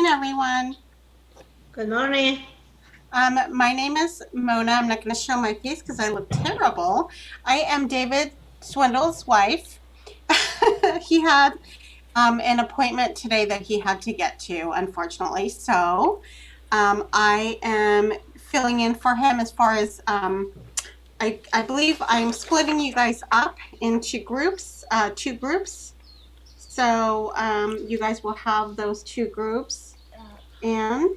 everyone. Good morning. My name is Mona. I'm not going to show my face because I look terrible. I am David Swindle's wife. He had an appointment today that he had to get to, unfortunately. So I am filling in for him as far as I believe I'm splitting you guys up into groups, two groups. So you guys will have those two groups. And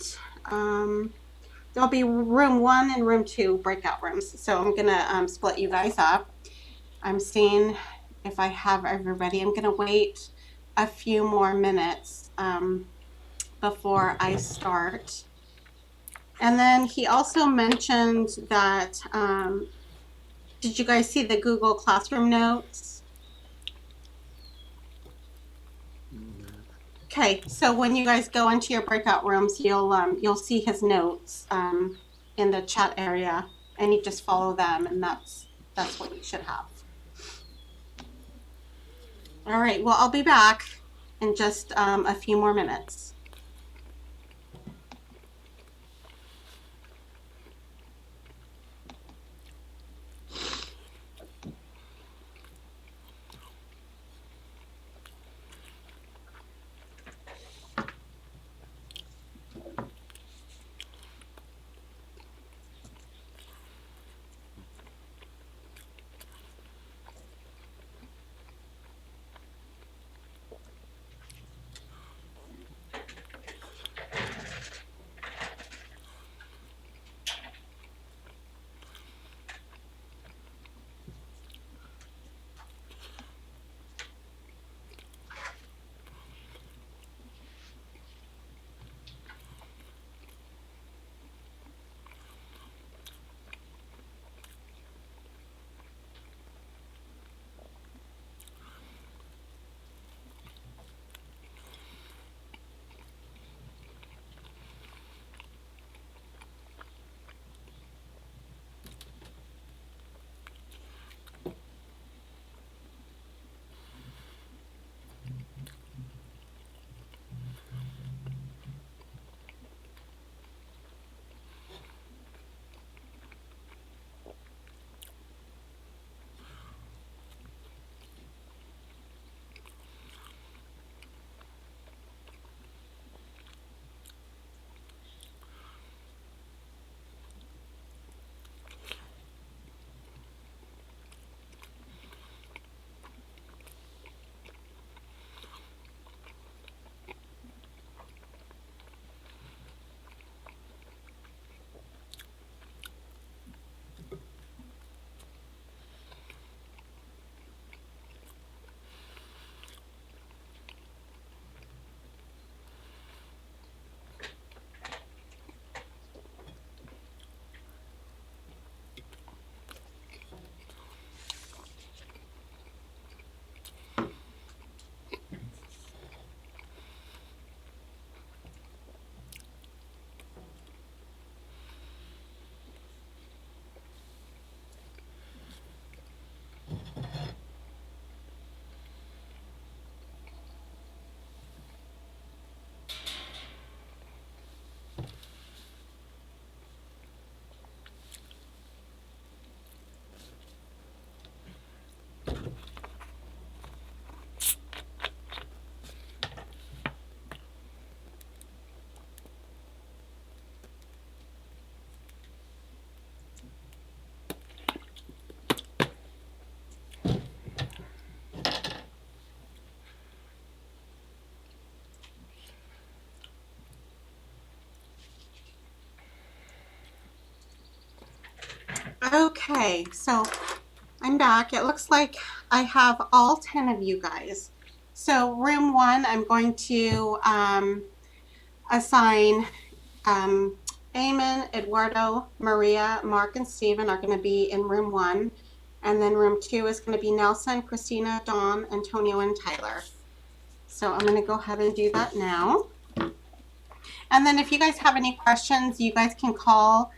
there'll be room 1 and room 2 breakout rooms. So I'm gonna split you guys up. I'm seeing if I have everybody. I'm gonna wait a few more minutes before I start. And then he also mentioned that, did you guys see the Google Classroom notes? Okay, so when you guys go into your breakout rooms, you'll see his notes in the chat area, and you just follow them, and that's what you should have. All right, well, I'll be back in just a few more minutes. Okay, so I'm back. It looks like I have all 10 of you guys. So room 1, I'm going to assign Eamon, Eduardo, Maria, Mark, and Stephen are going to be in room 1. And then room 2 is going to be Nelson, Christina, Dawn, Antonio, and Tyler. So I'm going to go ahead and do that now. And then if you guys have any questions, you guys can call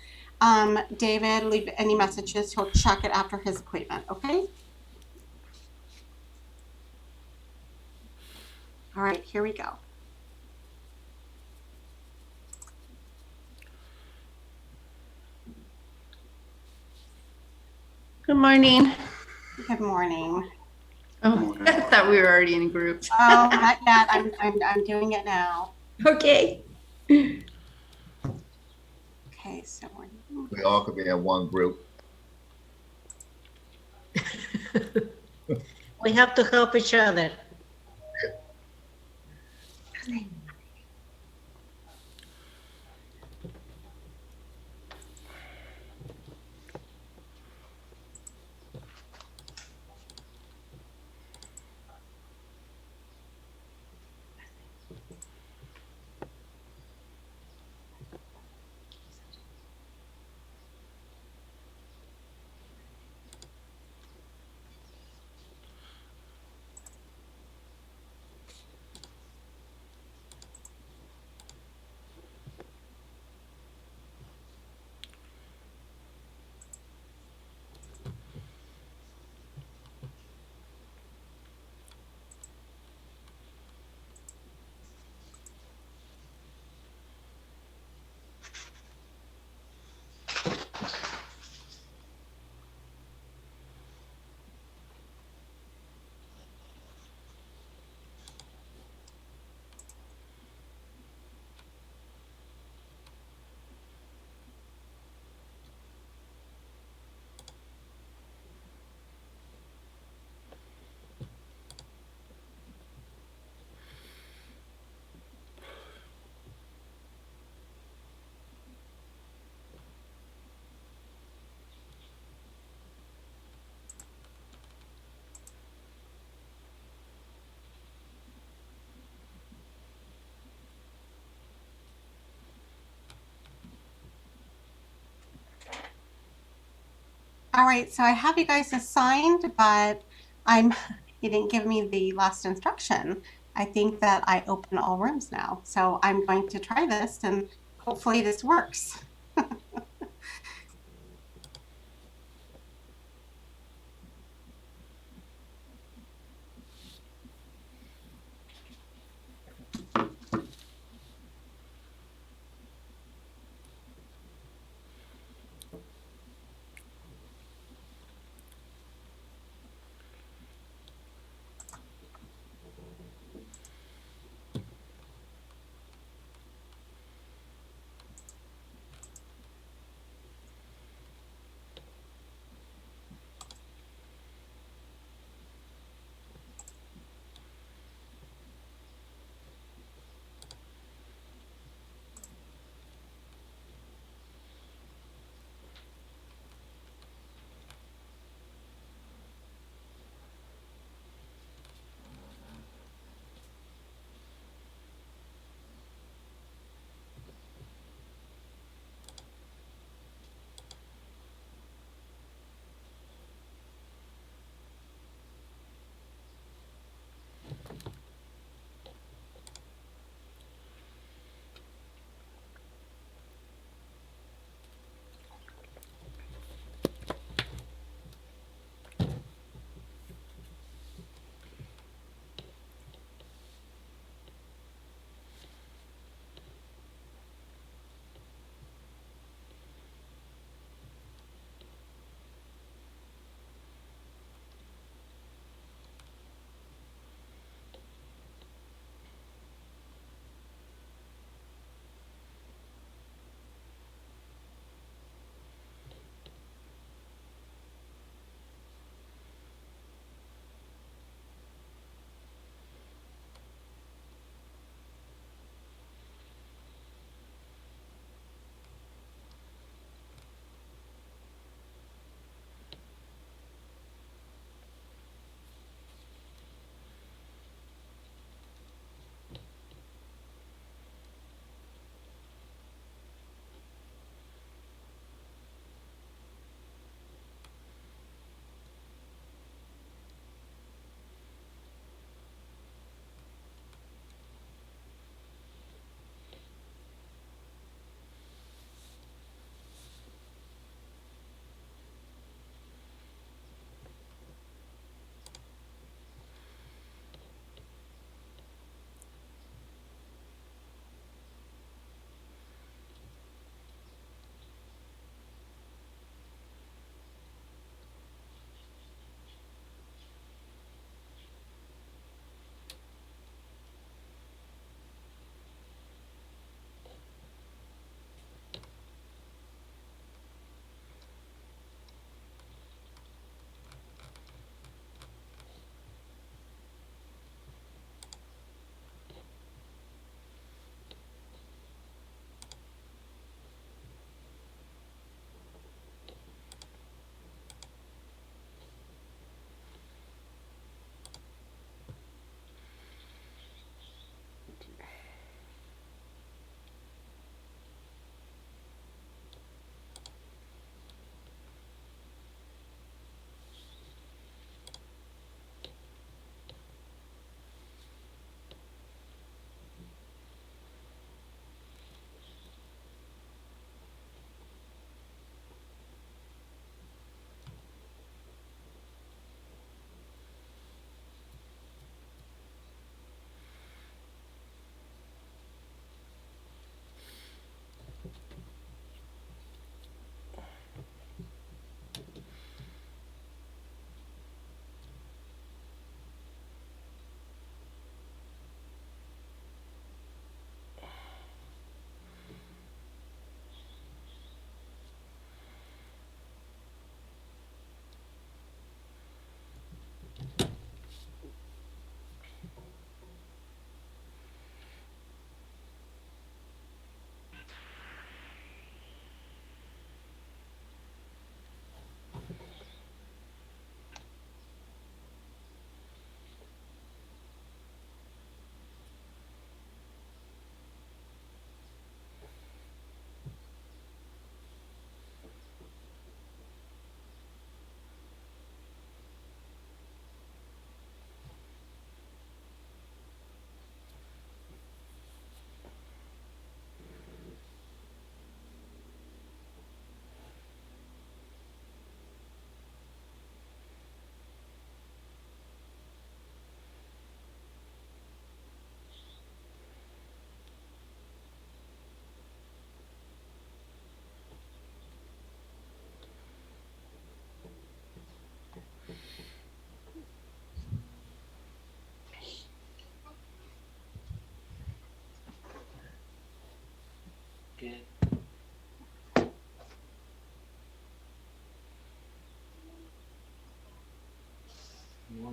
David, leave any messages. He'll check it after his appointment, okay? All right, here we go. morning. Good morning. Oh, I thought we were already in groups. Oh, not yet. I'm doing it now. Okay. Okay, so We all could be in one group. We have to help each other. all right, so I have you guys assigned, but you didn't give me the last instruction. I think that I open all rooms now. So I'm going to try this and hopefully this works.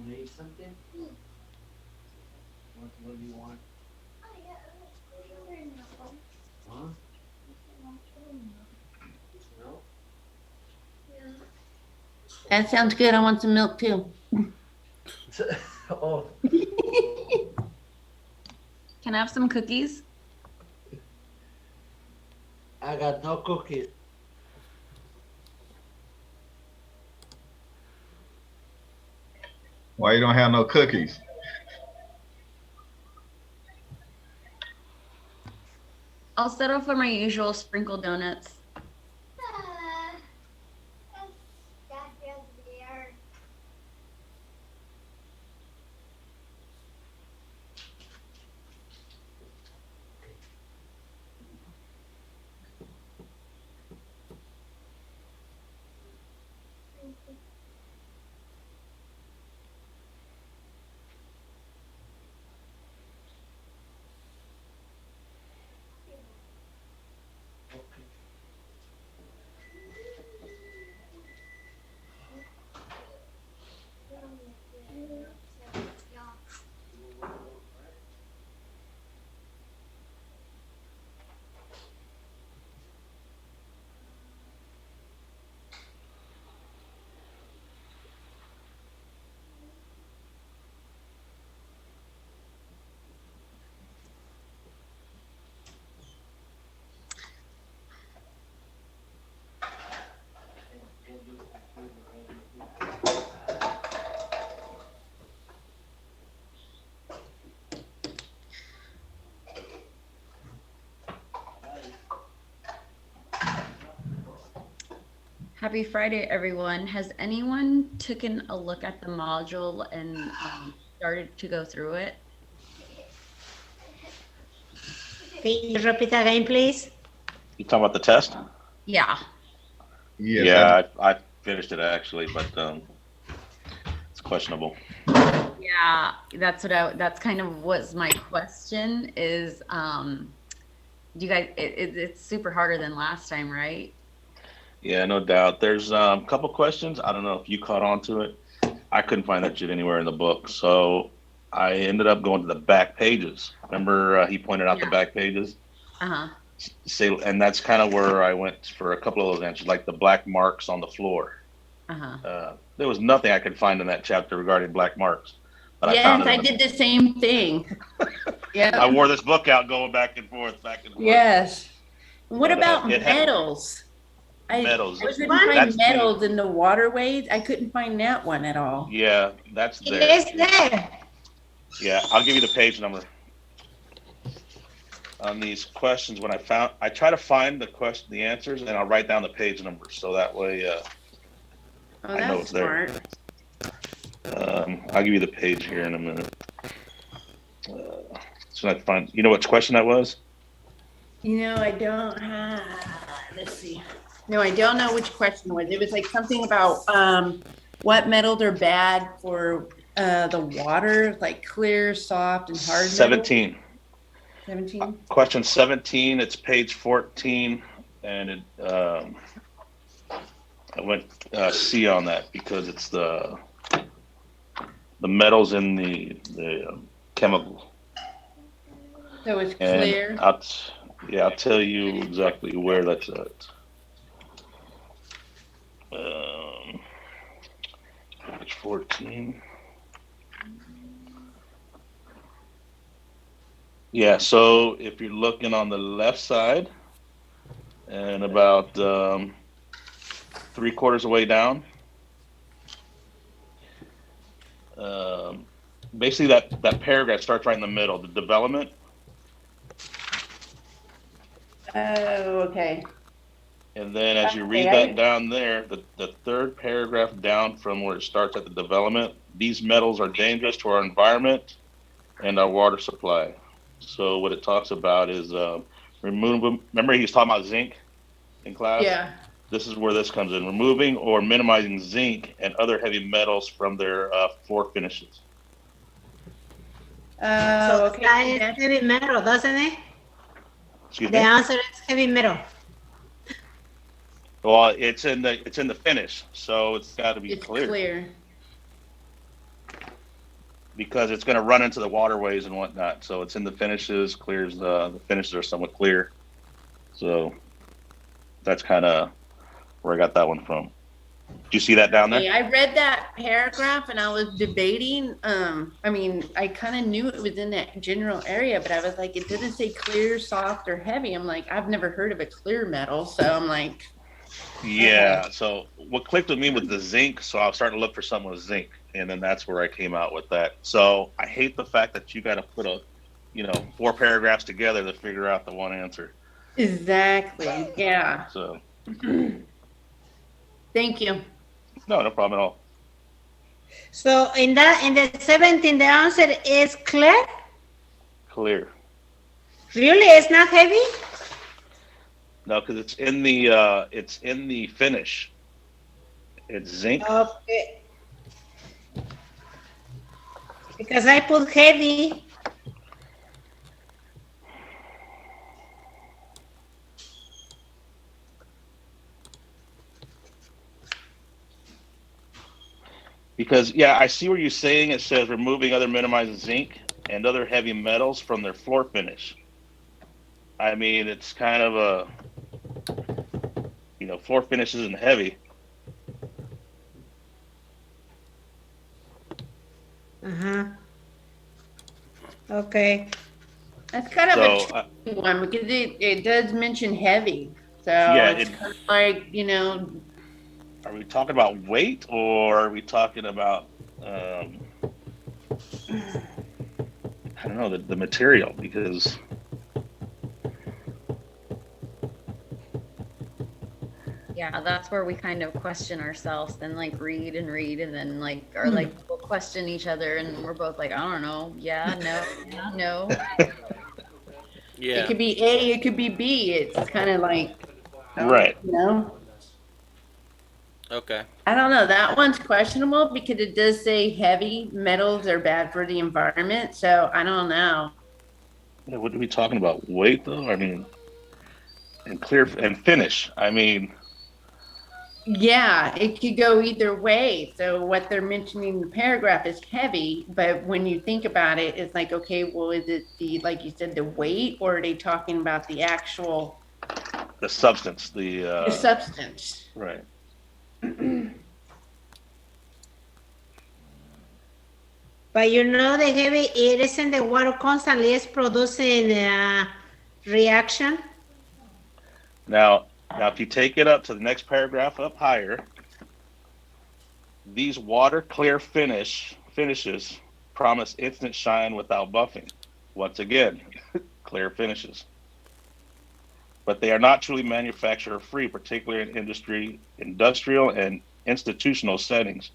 need something? What do you want? Huh? No? That sounds good. I want some milk too. Oh, Can I have some cookies? I got no cookies. Why you don't have no cookies? I'll settle for my usual sprinkle donuts. Happy Friday, everyone. Has anyone taken a look at the module and started to go through it? Can you repeat that again, please? You talking about the test? Yeah. Yes, Yeah, I finished it actually, but it's questionable. Yeah, that's kind of was my question is, you guys, it's super harder than last time, right? Yeah, no doubt. There's a couple questions. I don't know if you caught on to it. I couldn't find that shit anywhere in the book, so I ended up going to the back pages. Remember, he pointed out the Yeah. back pages. Uh-huh. And that's kind of where I went for a couple of those answers, like the black marks on the floor. Uh-huh. There was nothing I could find in that chapter regarding black marks, but I Yes, found it. I in the did the same thing. I wore this book out going back and forth. Yes. What But, about it had- metals? Metals. I couldn't That's find the- metals in the waterways. I couldn't find that one at all. Yeah, that's there. It's there. Yeah, I'll give you the page number on these questions. When I try to find the answers, and I'll write down the page numbers so that way Oh, I know that's it's there. smart. I'll give you the page here in a minute. So I find, you know which question that was? You know, I don't have, let's see. No, I don't know which question it was. It was like something about what metals are bad for the water, like clear, soft, and hard metals. 17. 17? Question 17. It's page 14, and it I went C on that because it's the metals in the chemical. So it's And clear. I'll tell you exactly where that's at. Page 14. Yeah, so if you're looking on the left side and about 3/4 of the way down, basically that paragraph starts right in the middle, the development. Oh, okay. And then as you read Okay, that down there, the third paragraph down from where it starts at the development, these metals are dangerous to our environment and our water supply. So what it talks about is removing, remember he was talking about zinc in class? Yeah. This is where this comes in, removing or minimizing zinc and other heavy metals from their floor finishes. Oh, okay. That is heavy metal, doesn't it? Excuse The me? answer is heavy metal. Well, it's in the finish, so it's got to be It's clear. clear. because it's going to run into the waterways and whatnot. So it's in the finishes, clears the finishes are somewhat clear. So that's kind of where I got that one from. Do you see that down there? Yeah, I read that paragraph and I was debating. I mean, I kind of knew it was in that general area, but I was like, it didn't say clear, soft, or heavy. I'm like, I've never heard of a clear metal. So I'm like, Yeah. So what clicked with me was the zinc. So I was starting to look for something with zinc, and then that's where I came out with that. So I hate the fact that you got to put 4 paragraphs together to figure out the one answer. exactly. Yeah. So Thank you. no problem at all. So in the 17, the answer is clear? Clear. Really? It's not heavy? No, because it's in the finish. It's zinc. Okay. Because I put heavy. Because I see where you're saying it says removing other minimizing zinc and other heavy metals from their floor finish. I mean, it's kind of a floor finish isn't heavy. Uh-huh. Okay. That's kind of So a tricky one because it does mention heavy. So Yeah, it's kind of like, are we talking about weight or are we talking about I don't know, the material? Because Yeah, that's where we kind of question ourselves, then like read and then or like we'll question each other and we're both like, I don't know. Yeah, no, yeah, no. it Yeah. could be A, it could be B. It's kind of like, Right. Okay. I don't know. That one's questionable because it does say heavy metals are bad for the environment. So I don't know. What are we talking about? Weight though? I mean, and clear and finish. I mean, Yeah, it could go either way. So what they're mentioning in the paragraph is heavy, but when you think about it, it's like, okay, well, is it like you said, the weight, or are they talking about the actual the substance, the substance? right. But the heavy, it isn't the water constantly is producing a reaction. Now, if you take it up to the next paragraph up higher, these water clear finishes promise instant shine without buffing. Once again, clear finishes. But they are not truly manufacturer free, particularly in industrial and institutional settings.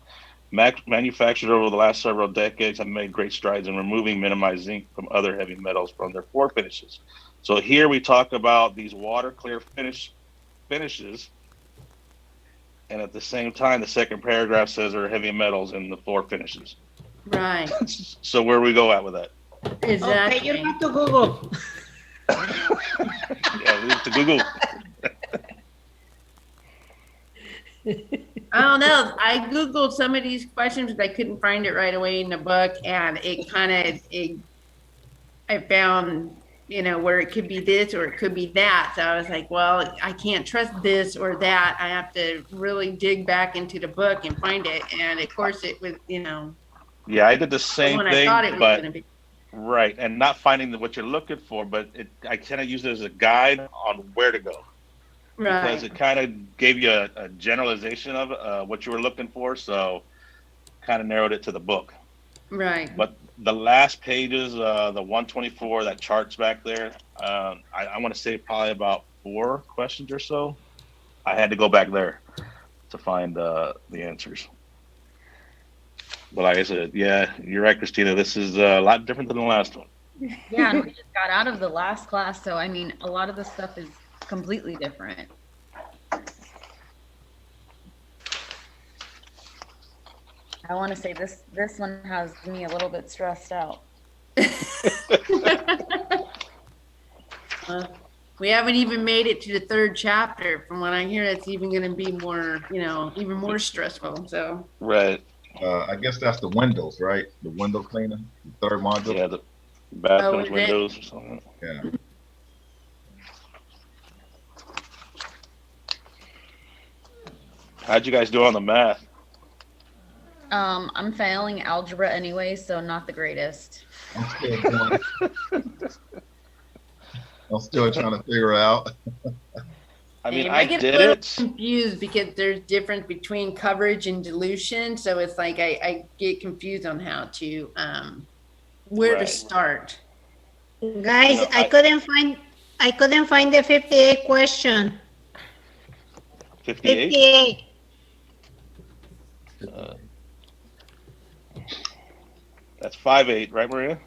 Manufacturers over the last several decades have made great strides in removing minimized zinc from other heavy metals from their floor finishes. So here we talk about these water clear finishes, and at the same time, the second paragraph says there are heavy metals in the floor finishes. Right. So where we go at with that? Exactly. Okay, you have to Google. Yeah, leave it to Google. I don't know. I Googled some of these questions, but I couldn't find it right away in the book. And I found, where it could be this or it could be that. So I was like, well, I can't trust this or that. I have to really dig back into the book and find it. And of course it was, Yeah, I did the the same one thing, I thought it was but going to be. right, and not finding what you're looking for, but I kind of used it as a guide on where to go. Because Right. it kind of gave you a generalization of what you were looking for, so kind of narrowed it to the book. Right. But the last pages, the 124, that chart's back there, I want to say probably about 4 questions or so. I had to go back there to find the answers. But like I said, yeah, you're right, Christina. This is a lot different than the last one. Yeah, and we just got out of the last class, so I mean, a lot of the stuff is completely different. I want to say this one has me a little bit stressed out. We haven't even made it to the 3rd chapter. From what I hear, it's even going to be more, even more stressful. So Right. I guess that's the windows, right? The window cleaner, the third module. Yeah, the Oh, bathrooms, is it? windows, or something. Yeah. How'd you guys do on the math? I'm failing algebra anyway, so not the greatest. I'm still doing. I'm still trying to figure out. I mean, And I get did a little it. confused because there's difference between coverage and dilution. So it's like I get confused on how to where to Right. start. Guys, No, I couldn't find the 58 question. 58. 58. That's 5/8, right, Maria?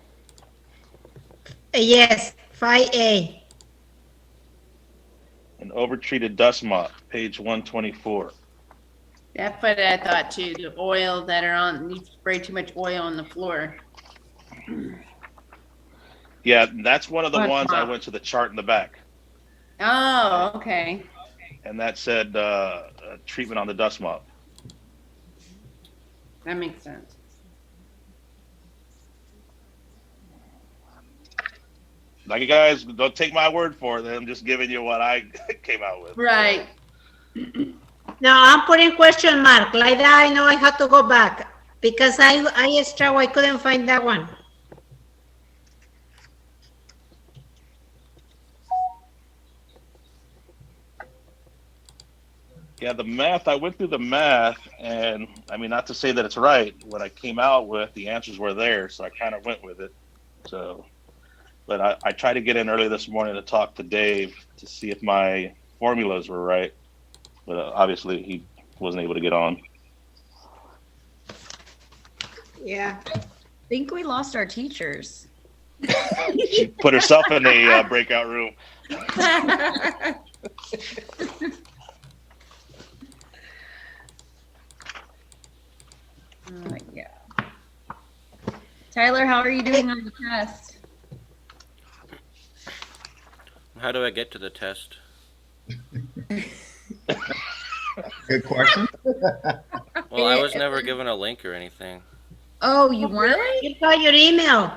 Yes, 5A. An overtreated dust mop, page 124. That's what I thought too. The oil that are on, you spray too much oil on the floor. Yeah, that's one of the Dust ones I mop. went to the chart in the back, Oh, okay. and that said treatment on the dust mop. That makes sense. Like, you guys, don't take my word for it. I'm just giving you what I came out with. Right. No, I'm putting question mark. Like that, I know I have to go back because I struggle. I couldn't find that one. Yeah, the math, I went through the math, and I mean, not to say that it's right. What I came out with, the answers were there, so I kind of went with it. So, but I tried to get in early this morning to talk to Dave to see if my formulas were right, but obviously he wasn't able to get on. Yeah. I think we lost our teachers. She put herself in a breakout room. Yeah. Tyler, how are you doing on the test? How do I get to the test? Good question. Well, I was never given a link or anything. Oh, you weren't You got your email.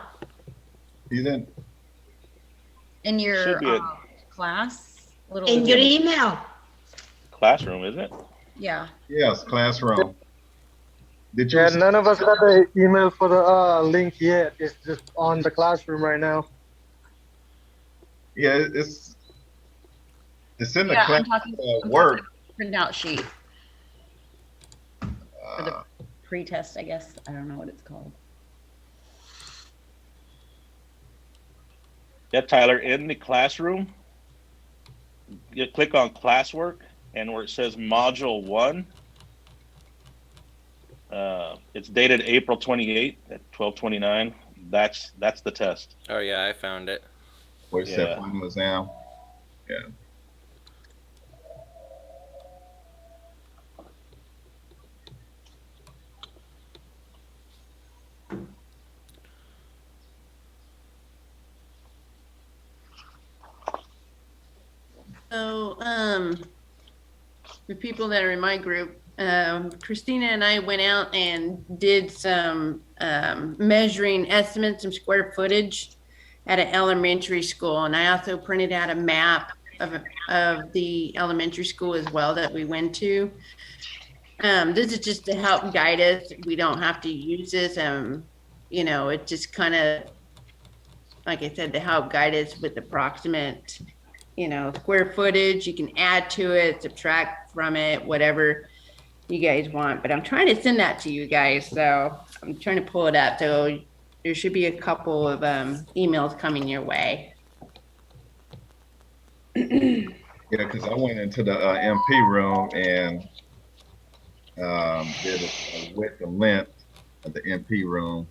He's in. in your Should be a class? Little In your email. classroom, is it? Yeah. Yes, classroom. Did you? Yeah, none of us got the email for the link yet. It's just on the classroom right now. Yeah, it's in the Yeah, class I'm talking work. printout sheet for the Uh, pre-test, I guess. I don't know what it's called. Yeah, Tyler, in the classroom, you click on classwork, and where it says module 1, it's dated April 28th at 12:29. That's the test. Oh yeah, I found it. Where it said Yeah. final exam. Yeah. So, the people that are in my group, Christina and I went out and did some measuring estimates, some square footage at an elementary school. And I also printed out a map of the elementary school as well that we went to. This is just to help guide us. We don't have to use this. You know, it just kind of, like I said, to help guide us with approximate, you know, square footage. You can add to it, subtract from it, whatever you guys want. But I'm trying to send that to you guys, so I'm trying to pull it up. So there should be a couple of emails coming your way. Yeah, because I went into the MP room and did a width and length of the MP room.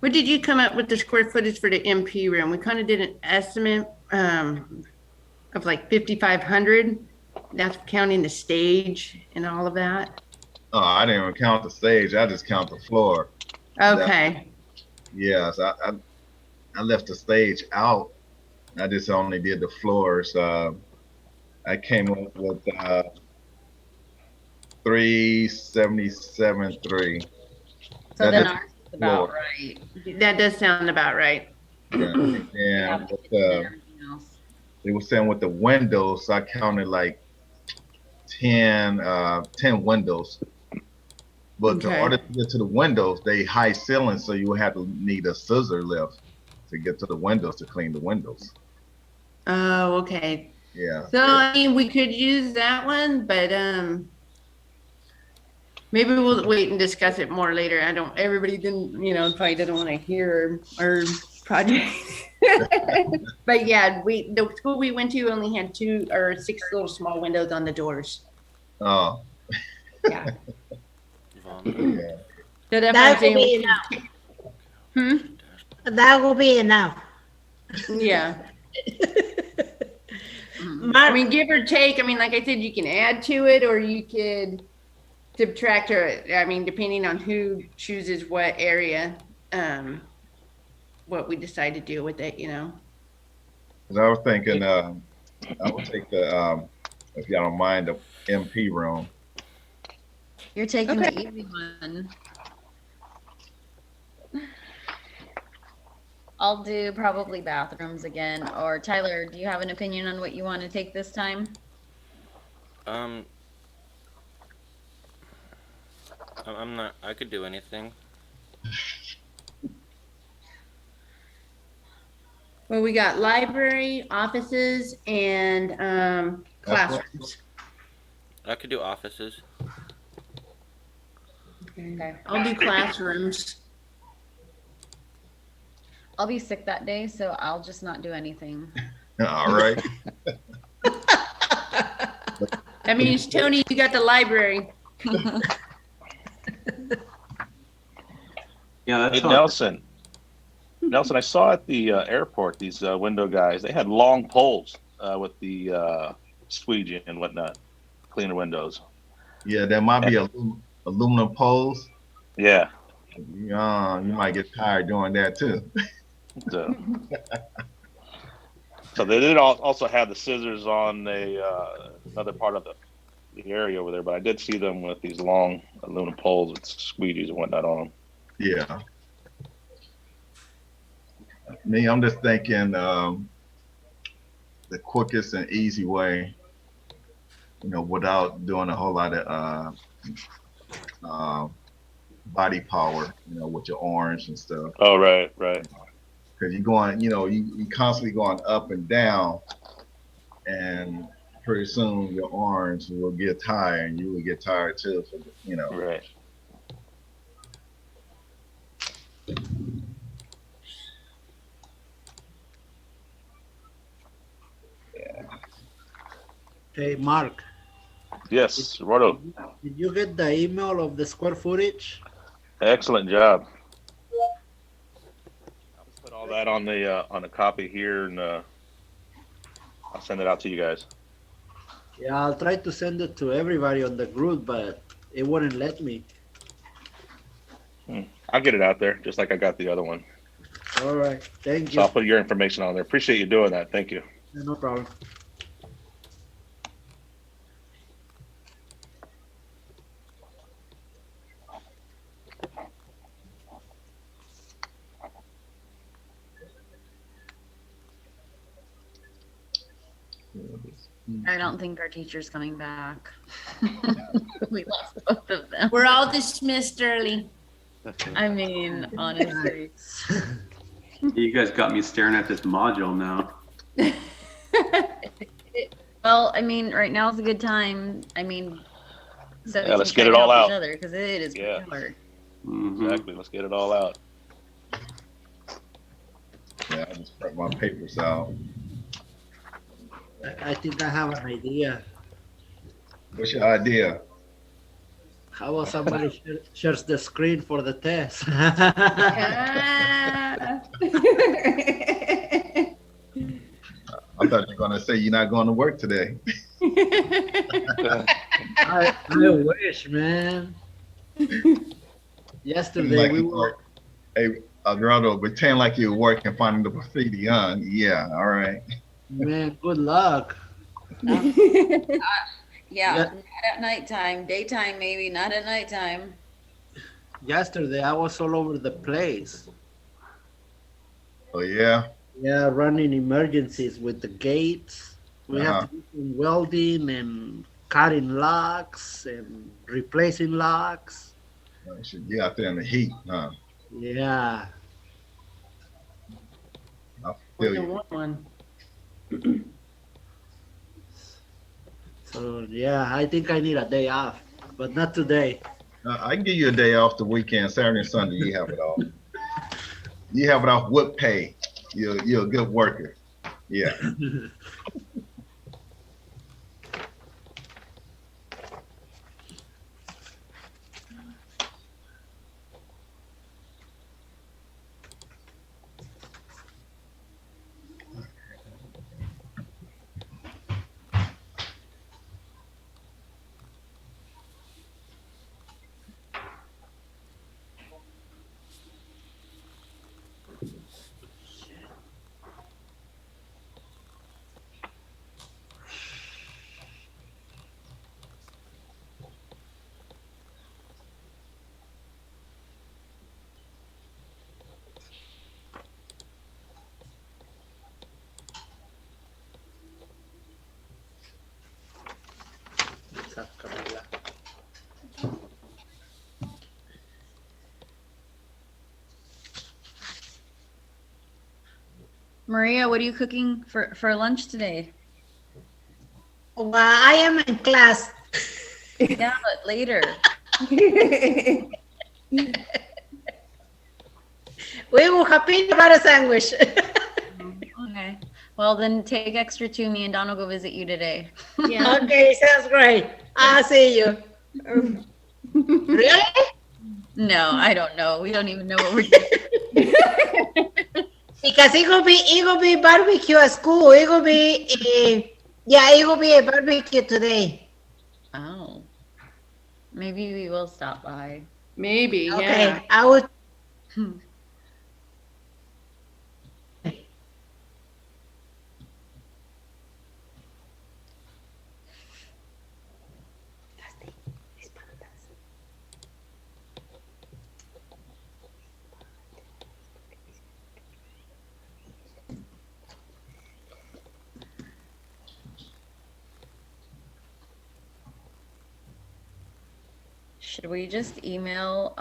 What did you come up with the square footage for the MP room? We kind of did an estimate of like 5,500. That's counting the stage and all of that. Oh, I didn't even count the stage. I just count the floor. Okay. Yes, I left the stage out. I just only did the floors. I came up with 377.3. So That then is ours is about floor. right. That does sound about right. Yeah. We have And the with kitchen and the, everything else. they were saying with the windows, I counted like 10 windows. But in Okay. order to get to the windows, they high ceiling, so you would have to need a scissor lift to get to the windows to clean the windows. Oh, okay. Yeah. So I mean, we could use that one, but maybe we'll wait and discuss it more later. I don't. Everybody didn't, probably doesn't want to hear our project. But yeah, the school we went to only had 2 or 6 little small windows on the doors. Oh, Yeah. Vaughn. yeah. So that's what I'm That will saying. be enough. Hmm? That will be enough. Yeah. I Mark, mean, give or take. I mean, like I said, you can add to it or you could subtract or I mean, depending on who chooses what area, what we decide to do with it, 'Cause I was thinking, I would take the, if y'all don't mind, the MP room. You're taking Okay. the easy one. I'll do probably bathrooms again. Or Tyler, do you have an opinion on what you want to take this time? I'm not. I could do anything. Well, we got library, offices, and classrooms. I could do offices. Okay. I'll do classrooms. I'll be sick that day, so I'll just not do anything. All right. That means Tony, you got the library. Yeah, that's Hey, fine. Nelson, I saw at the airport these window guys. They had long poles with the squeegee and whatnot, cleaning windows. Yeah, there might be aluminum poles. Yeah. You might get tired doing that too. So they did also have the scissors on another part of the area over there, but I did see them with these long aluminum poles with squeegees and whatnot on them. Yeah. Me, I'm just thinking the quickest and easy way, without doing a whole lot of body power, with your arms and stuff. Oh, right. Because you're going, you constantly going up and down, and pretty soon your arms will get tired, and you will get tired too. Right. Hey, Mark, Yes, Roberto. did you get the email of the square footage? Excellent job. I'll put all that on the copy here, and I'll send it out to you guys. Yeah, I'll try to send it to everybody on the group, but it wouldn't let me. I'll get it out there, just like I got the other one. All right, thank So you. I'll put your information on there. Appreciate you doing that. Thank you. No problem. I don't think our teacher's coming back. We lost both of them. We're all dismissed early. I mean, honestly. You guys got me staring at this module now. Well, I mean, right now is a good time. I mean, so Yeah, let's get it all out. because it is Yeah. pretty hard. Mhm. Exactly. Let's get it all out. Yeah, I just print my papers out. I think I have an idea. What's your idea? How about somebody shares the screen for the test? I thought you were gonna say you're not going to work today. I wish, man. Yesterday Like we you were. work. Hey, Adriano, pretend like you're working finding the graffiti, huh? Yeah, all right. Man, good luck. You Yeah, Yeah. not at nighttime. Daytime, maybe, not at nighttime. Yesterday I was all over the place. Oh yeah. Yeah, running emergencies with the gates. We have Uh-huh. to do some welding and cutting locks and replacing locks. You should get out there in the heat, huh? Yeah. I More feel than you. one. So yeah, I think I need a day off, but not today. I can give you a day off the weekend, Saturday and Sunday. You have it off. You have it off with pay. You're a good worker. Yeah. Maria, what are you cooking for lunch today? Well, I am in class. Yeah, but later. We will have peanut butter sandwich. Okay. Well, then take extra to me and Don will go visit you today. Yeah. Okay, sounds great. I'll see you. Really? No, I don't know. We don't even know what we're doing. Because it will be barbecue at school. It will be it will be a barbecue today. Oh. Maybe we will stop by. Maybe, Okay, yeah. I would. Should we just email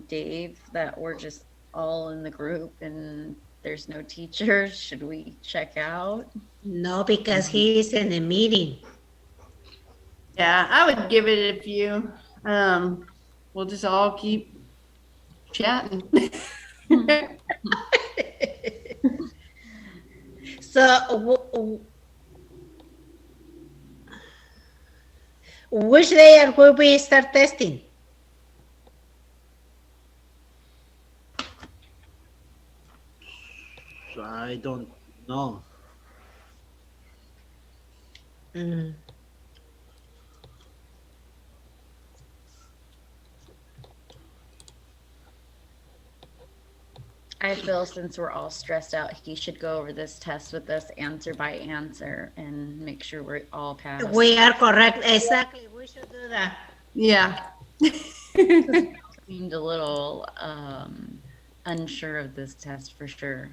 Dave that we're just all in the group and there's no teachers? Should we check out? No, because he is in a meeting. Yeah, I would give it a few. We'll just all keep chatting. So, which day will we start testing? So I don't know. Mm. I feel since we're all stressed out, he should go over this test with us answer by answer and make sure we're all passed. We are correct. Exactly. We should do that. Yeah. Seemed a little unsure of this test for sure.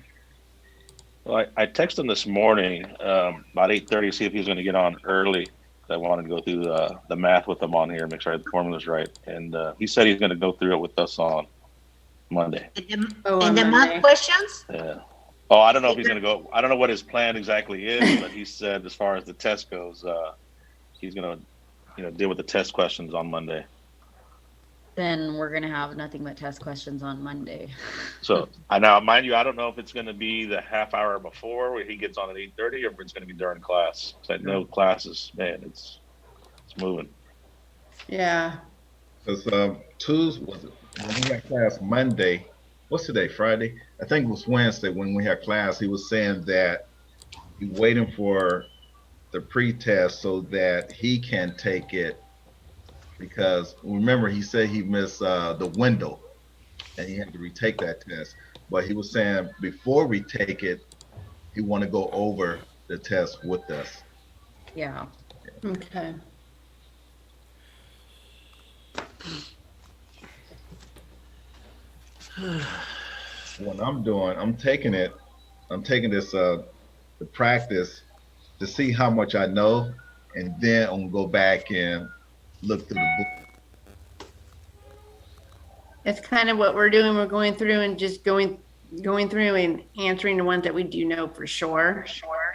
Well, I texted him this morning about 8:30 to see if he was going to get on early. I wanted to go through the math with him on here, make sure I had the formulas right. And he said he's going to go through it with us on Monday. And the math questions? Yeah. Oh, I don't know if he's going to go. I don't know what his plan exactly is, but he said as far as the test goes, he's going to, deal with the test questions on Monday. Then we're gonna have nothing but test questions on Monday. So now, mind you, I don't know if it's going to be the half hour before where he gets on at 8:30, or if it's going to be during class. So I know classes, man, it's moving. Yeah. Because Tuesday was it when we had class Monday? What's today? Friday? I think it was Wednesday when we had class. He was saying that he's waiting for the pre-test so that he can take it. Because remember, he said he missed the window and he had to retake that test. But he was saying before we take it, he want to go over the test with us. Yeah. Okay. What I'm doing, I'm taking this the practice to see how much I know, and then I'm gonna go back and look through the book. That's kind of what we're doing. We're going through and just going through and answering the ones that we do know for sure,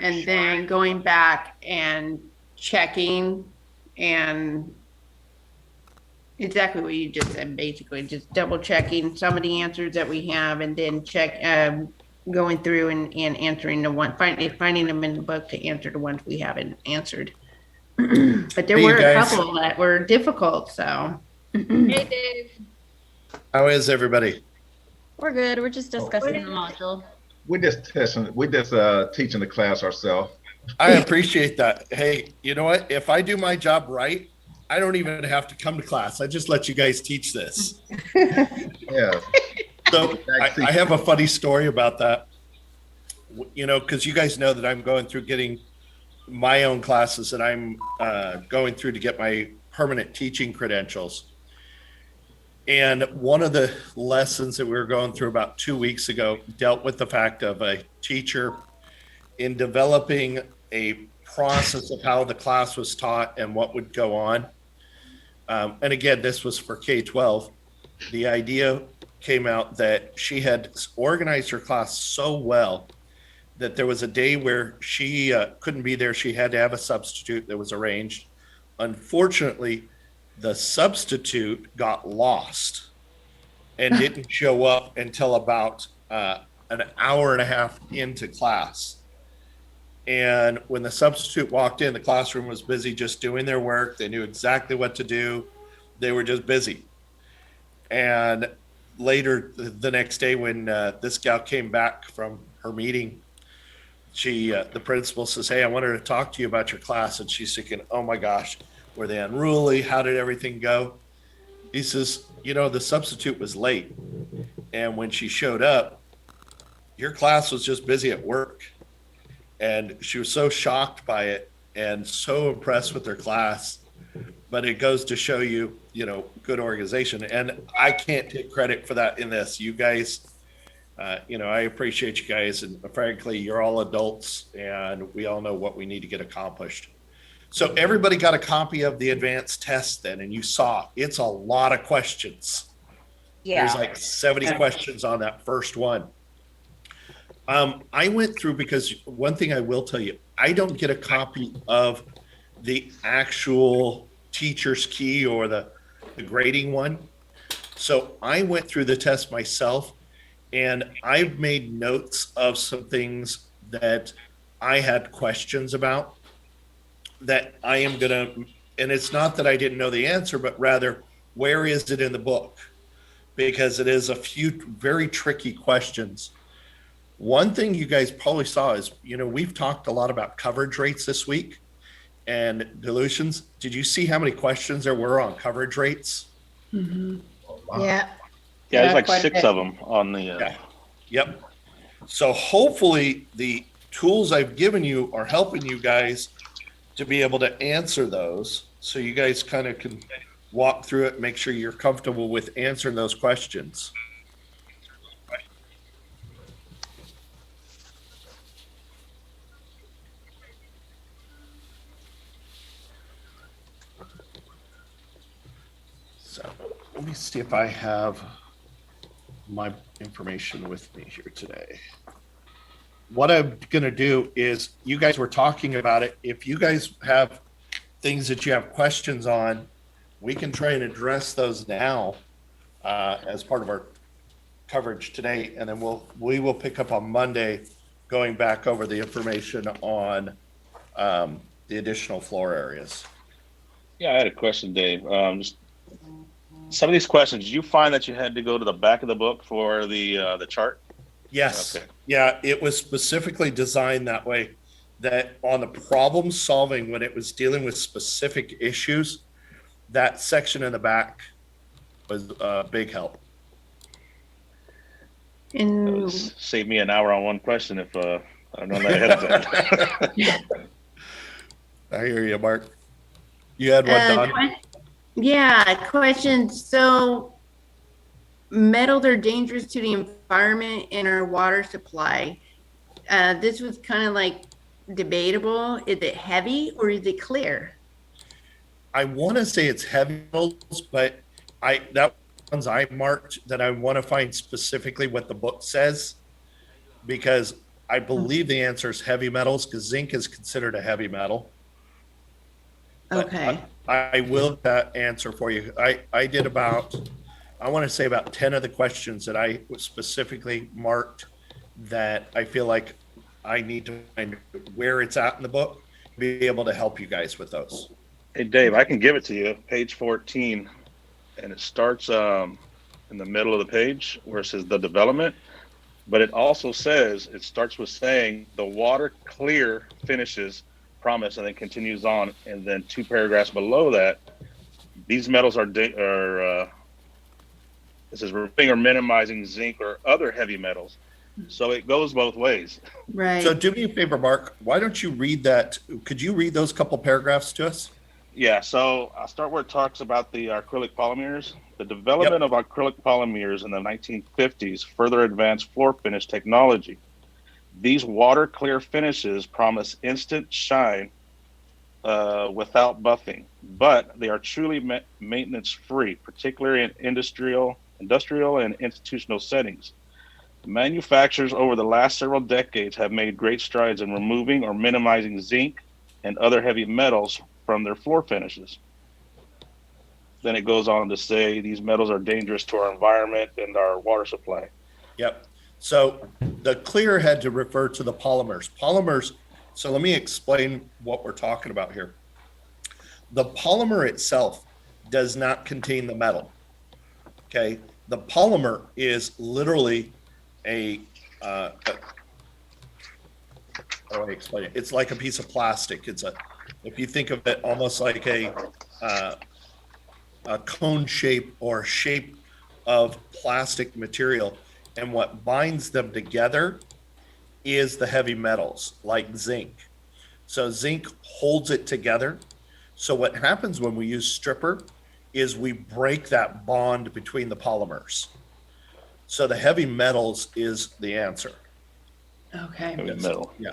and then going back and checking and exactly what you just said, basically just double checking some of the answers that we have, and then going through and answering the one, finding them in the book to answer the ones we haven't answered. But there Hey, you were a guys. couple that were difficult, so. Hey, Dave. How is everybody? We're good. We're just discussing the module. We're just teaching the class ourselves. I appreciate that. Hey, you know what? If I do my job right, I don't even have to come to class. I just let you guys teach this. Yeah. So I have a funny story about that. You know, because you guys know that I'm going through getting my own classes, and I'm going through to get my permanent teaching credentials. And one of the lessons that we were going through about 2 weeks ago dealt with the fact of a teacher in developing a process of how the class was taught and what would go on. And again, this was for K-12. The idea came out that she had organized her class so well that there was a day where she couldn't be there. She had to have a substitute that was arranged. Unfortunately, the substitute got lost and didn't show up until about an hour and a half into class. And when the substitute walked in, the classroom was busy just doing their work. They knew exactly what to do. They were just busy. And later the next day, when this gal came back from her meeting, the principal says, "Hey, I wanted to talk to you about your class." And she's thinking, "Oh my gosh, were they unruly? How did everything go?" He says, "You know, the substitute was late. And when she showed up, your class was just busy at work." And she was so shocked by it and so impressed with her class. But it goes to show you, you know, good organization. And I can't take credit for that in this. You guys, you know, I appreciate you guys. And frankly, you're all adults and we all know what we need to get accomplished. So everybody got a copy of the advanced test then, and you saw it's a lot of questions. Yeah. There's like 70 questions on that first one. I went through, because one thing I will tell you, I don't get a copy of the actual teacher's key or the grading one. So I went through the test myself, and I've made notes of some things that I had questions about that I am going to, and it's not that I didn't know the answer, but rather, where is it in the book? Because it is a few very tricky questions. One thing you guys probably saw is, you know, we've talked a lot about coverage rates this week and dilutions. Did you see how many questions there were on coverage rates? Mm-hmm. Oh, wow. Yeah. Yeah, there's like quite a 6 bit. of them on the. Yeah. Yep. So hopefully the tools I've given you are helping you guys to be able to answer those. So you guys kind of can walk through it, make sure you're comfortable with answering those questions. So let me see if I have my information with me here today. What I'm going to do is, you guys were talking about it. If you guys have things that you have questions on, we can try and address those now as part of our coverage today. And then we will pick up on Monday, going back over the information on the additional floor areas. Yeah, I had a question, Dave. Just some of these questions, did you find that you had to go to the back of the book for the chart? Yes. Okay. Yeah, it was specifically designed that way, that on the problem solving, when it was dealing with specific issues, that section in the back was a big help. That And would save me an hour on one question if I know that ahead of time. I hear you, Mark. You had one, Don? Yeah, question. So metals are dangerous to the environment and our water supply. This was kind of like debatable. Is it heavy or is it clear? I want to say it's heavy metals, but that ones I marked that I want to find specifically what the book says, because I believe the answer is heavy metals because zinc is considered a heavy metal. But Okay. I will answer for you. I did about, I want to say about 10 of the questions that I specifically marked that I feel like I need to find where it's at in the book, be able to help you guys with those. Hey, Dave, I can give it to you. Page 14, and it starts in the middle of the page where it says the development, but it also says, it starts with saying the water clear finishes promise, and then continues on, and then 2 paragraphs below that, these metals are it says removing or minimizing zinc or other heavy metals. So it goes both ways. Right. So do me a favor, Mark. Why don't you read that? Could you read those couple paragraphs to us? Yeah, so I'll start where it talks about the acrylic polymers. The development of acrylic polymers in the 1950s further advanced floor finish technology. These water clear finishes promise instant shine without buffing, but they are truly maintenance free, particularly in industrial and institutional settings. Manufacturers over the last several decades have made great strides in removing or minimizing zinc and other heavy metals from their floor finishes. Then it goes on to say these metals are dangerous to our environment and our water supply. Yep. So the clear had to refer to the polymers. Polymers, so let me explain what we're talking about here. The polymer itself does not contain the metal. Okay. The polymer is literally how do I explain it? It's like a piece of plastic. If you think of it almost like a cone shape or shape of plastic material, and what binds them together is the heavy metals like zinc. So zinc holds it together. So what happens when we use stripper is we break that bond between the polymers. So the heavy metals is the answer. Okay. Heavy metal. Yeah.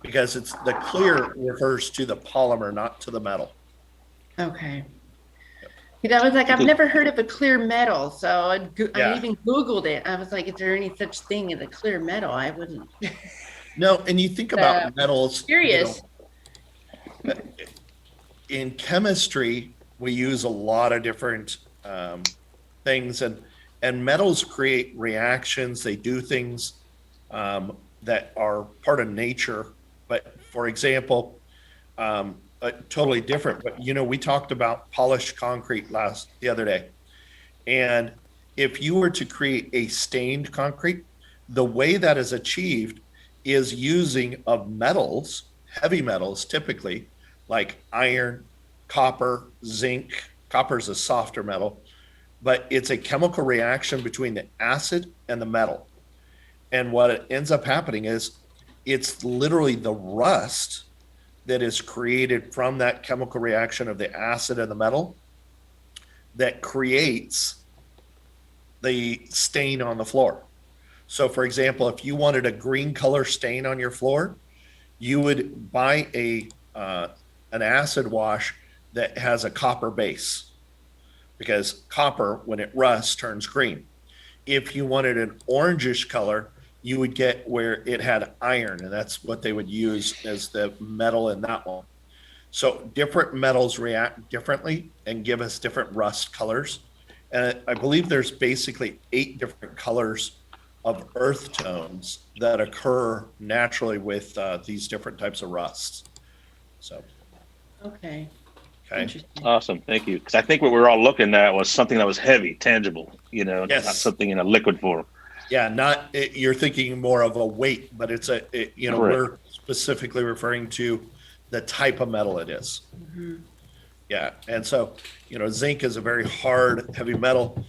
Because it's the clear refers to the polymer, not to the metal. Okay. That was like, I've never heard of a clear metal. So I even Googled it. I was like, is there any such thing as a clear metal? I wouldn't. No, and you think about metals. Curious. You know, in chemistry, we use a lot of different things, and metals create reactions. They do things that are part of nature. But for example, totally different. But we talked about polished concrete the other day, and if you were to create a stained concrete, the way that is achieved is using of metals, heavy metals, typically like iron, copper, zinc. Copper is a softer metal, but it's a chemical reaction between the acid and the metal. And what ends up happening is it's literally the rust that is created from that chemical reaction of the acid and the metal that creates the stain on the floor. So for example, if you wanted a green color stain on your floor, you would buy an acid wash that has a copper base, because copper, when it rusts, turns green. If you wanted an orangish color, you would get where it had iron, and that's what they would use as the metal in that one. So different metals react differently and give us different rust colors. And I believe there's basically 8 different colors of earth tones that occur naturally with these different types of rusts. So. Okay. Awesome. Thank you. Because I think what we were all looking at was something that was heavy, tangible, not something in a liquid form. Yeah, you're thinking more of a weight, but it's we're specifically referring to the type of metal it is. Mm-hmm. Yeah. And so, zinc is a very hard, heavy metal,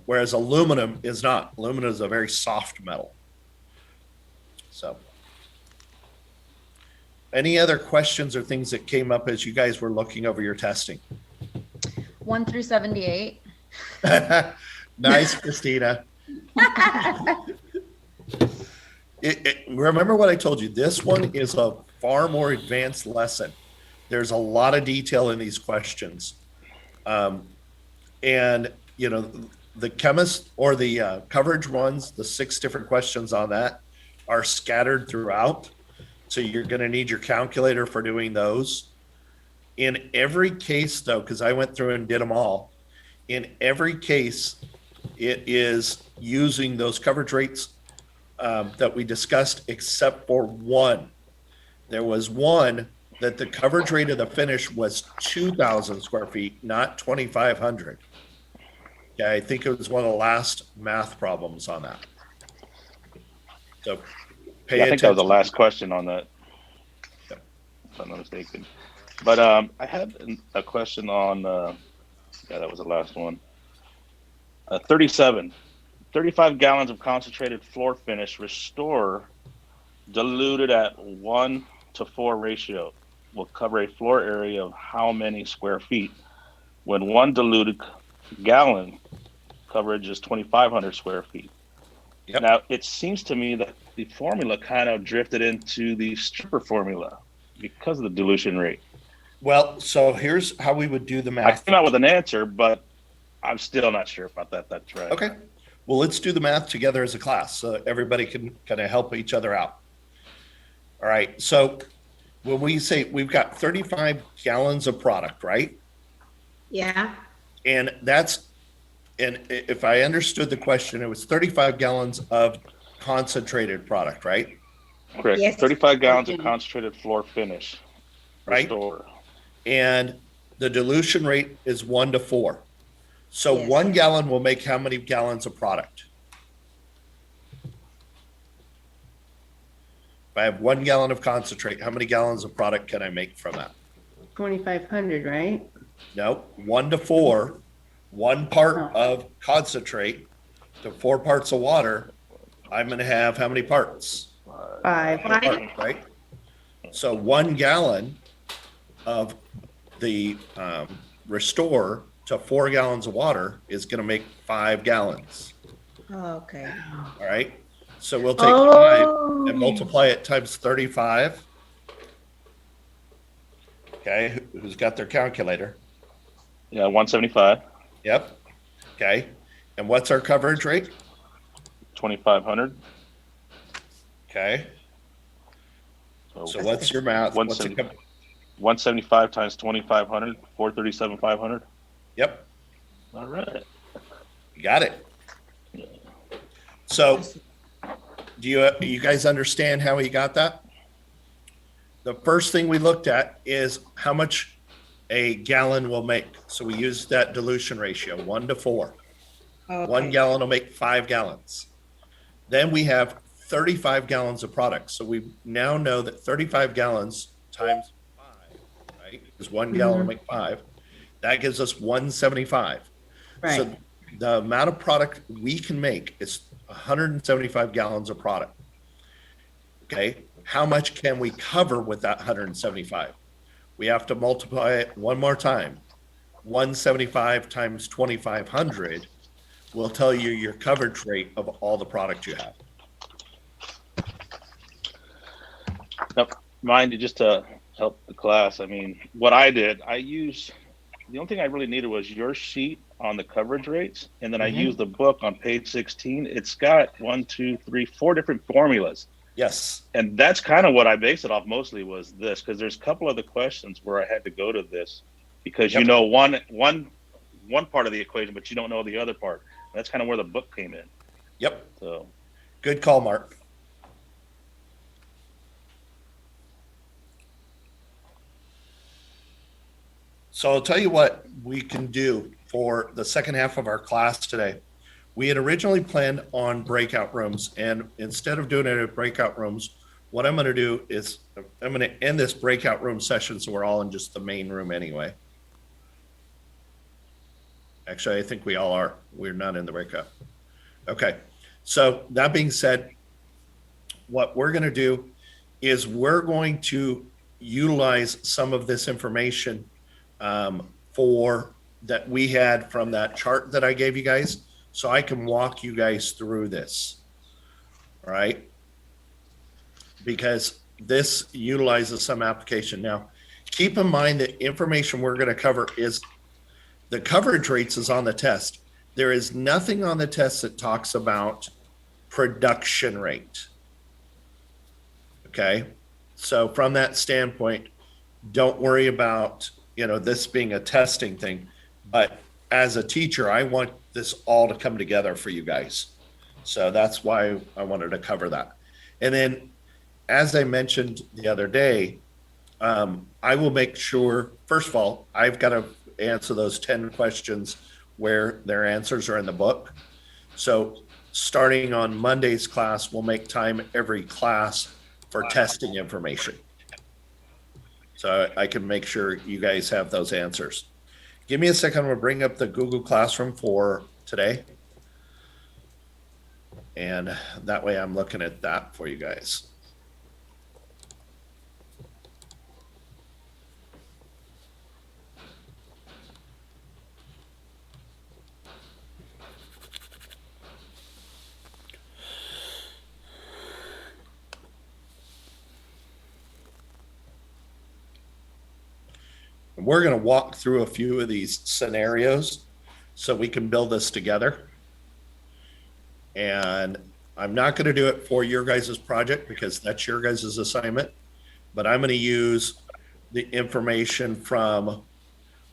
whereas aluminum is not. Aluminum is a very soft metal. So, any other questions or things that came up as you guys were looking over your testing? 1 through 78. Nice, Christina. Remember what I told you. This one is a far more advanced lesson. There's a lot of detail in these questions. And, you know, the chemist or the coverage ones, the 6 different questions on that are scattered throughout. So you're going to need your calculator for doing those. In every case, though, because I went through and did them all, in every case, it is using those coverage rates that we discussed, except for one. There was one that the coverage rate of the finish was 2,000 square feet, not 2,500. Yeah, I think it was one of the last math problems on that. So pay Yeah, I think attention. that was the last question on that, Yep. if I'm not mistaken. But I had a question on, yeah, that was the last one. 37, 35 gallons of concentrated floor finish restore diluted at 1:4 ratio will cover a floor area of how many square feet when 1 diluted gallon coverage is 2,500 square feet. Yep. Now, it seems to me that the formula kind of drifted into the stripper formula because of the dilution rate. Well, so here's how we would do the I math. came out with an answer, but I'm still not sure about that. That's right. Okay. Well, let's do the math together as a class so everybody can kind of help each other out. All right. So when we say we've got 35 gallons of product, right? Yeah. And if I understood the question, it was 35 gallons of concentrated product, right? Correct. Yes. 35 gallons of concentrated floor finish. Right. Restore. And the dilution rate is 1:4. So Yes. 1 gallon will make how many gallons of product? If I have 1 gallon of concentrate, how many gallons of product can I make from that? 2,500, right? No, 1:4, 1 part of concentrate to 4 parts of water. I'm going to have how many parts? 5. Parts, right? So 1 gallon of the restore to 4 gallons of water is going to make 5 gallons. Okay. All right. So we'll take 5 and Oh. multiply it times 35. Okay. Who's got their calculator? Yeah, 175. Yep. Okay. And what's our coverage rate? 2,500. Okay. So So what's your math? What's it 170 175 times 2,500, 437,500. Yep. All right. You got it. So do you guys understand how he got that? The first thing we looked at is how much a gallon will make. So we used that dilution ratio, 1:4. Okay. 1 gallon will make 5 gallons. Then we have 35 gallons of product. So we now know that 35 gallons times 5, right? Because 1 gallon will make 5. That gives us 175. Right. So the amount of product we can make is 175 gallons of product. Okay. How much can we cover with that 175? We have to multiply it one more time. 175 times 2,500 will tell you your coverage rate of all the product you have. Now, mind you, just to help the class, I mean, what I did, the only thing I really needed was your sheet on the coverage rates, and then I used the book on page 16. It's got 1, 2, 3, 4 different formulas. Yes. And that's kind of what I based it off mostly was this, because there's a couple of the questions where I had to go to this because you know one part of the equation, but you don't know the other part. That's kind of where the book came in. Yep. So Good call, Mark. So I'll tell you what we can do for the second half of our class today. We had originally planned on breakout rooms, and instead of doing it at breakout rooms, what I'm going to do is I'm going to end this breakout room session so we're all in just the main room anyway. Actually, I think we all are. We're not in the breakout. Okay. So that being said, what we're going to do is we're going to utilize some of this information for that we had from that chart that I gave you guys, so I can walk you guys through this. All right? Because this utilizes some application. Now, keep in mind that information we're going to cover is the coverage rates is on the test. There is nothing on the test that talks about production rate. Okay? So from that standpoint, don't worry about, this being a testing thing. But as a teacher, I want this all to come together for you guys. So that's why I wanted to cover that. And then, as I mentioned the other day, I will make sure, first of all, I've got to answer those 10 questions where their answers are in the book. So starting on Monday's class, we'll make time every class for testing information. So I can make sure you guys have those answers. Give me a second. I'm going to bring up the Google Classroom for today. And that way I'm looking at that for you guys. We're going to walk through a few of these scenarios so we can build this together. And I'm not going to do it for your guys' project because that's your guys' assignment, but I'm going to use the information from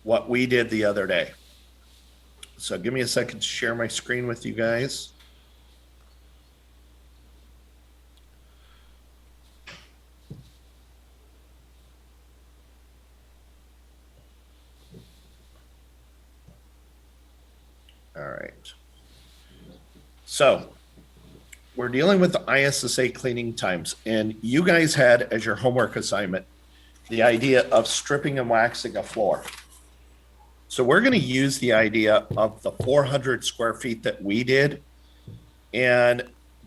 what we did the other day. So give me a second to share my screen with you guys. All right. So we're dealing with the ISSA cleaning times, and you guys had as your homework assignment the idea of stripping and waxing a floor. So we're going to use the idea of the 400 square feet that we did and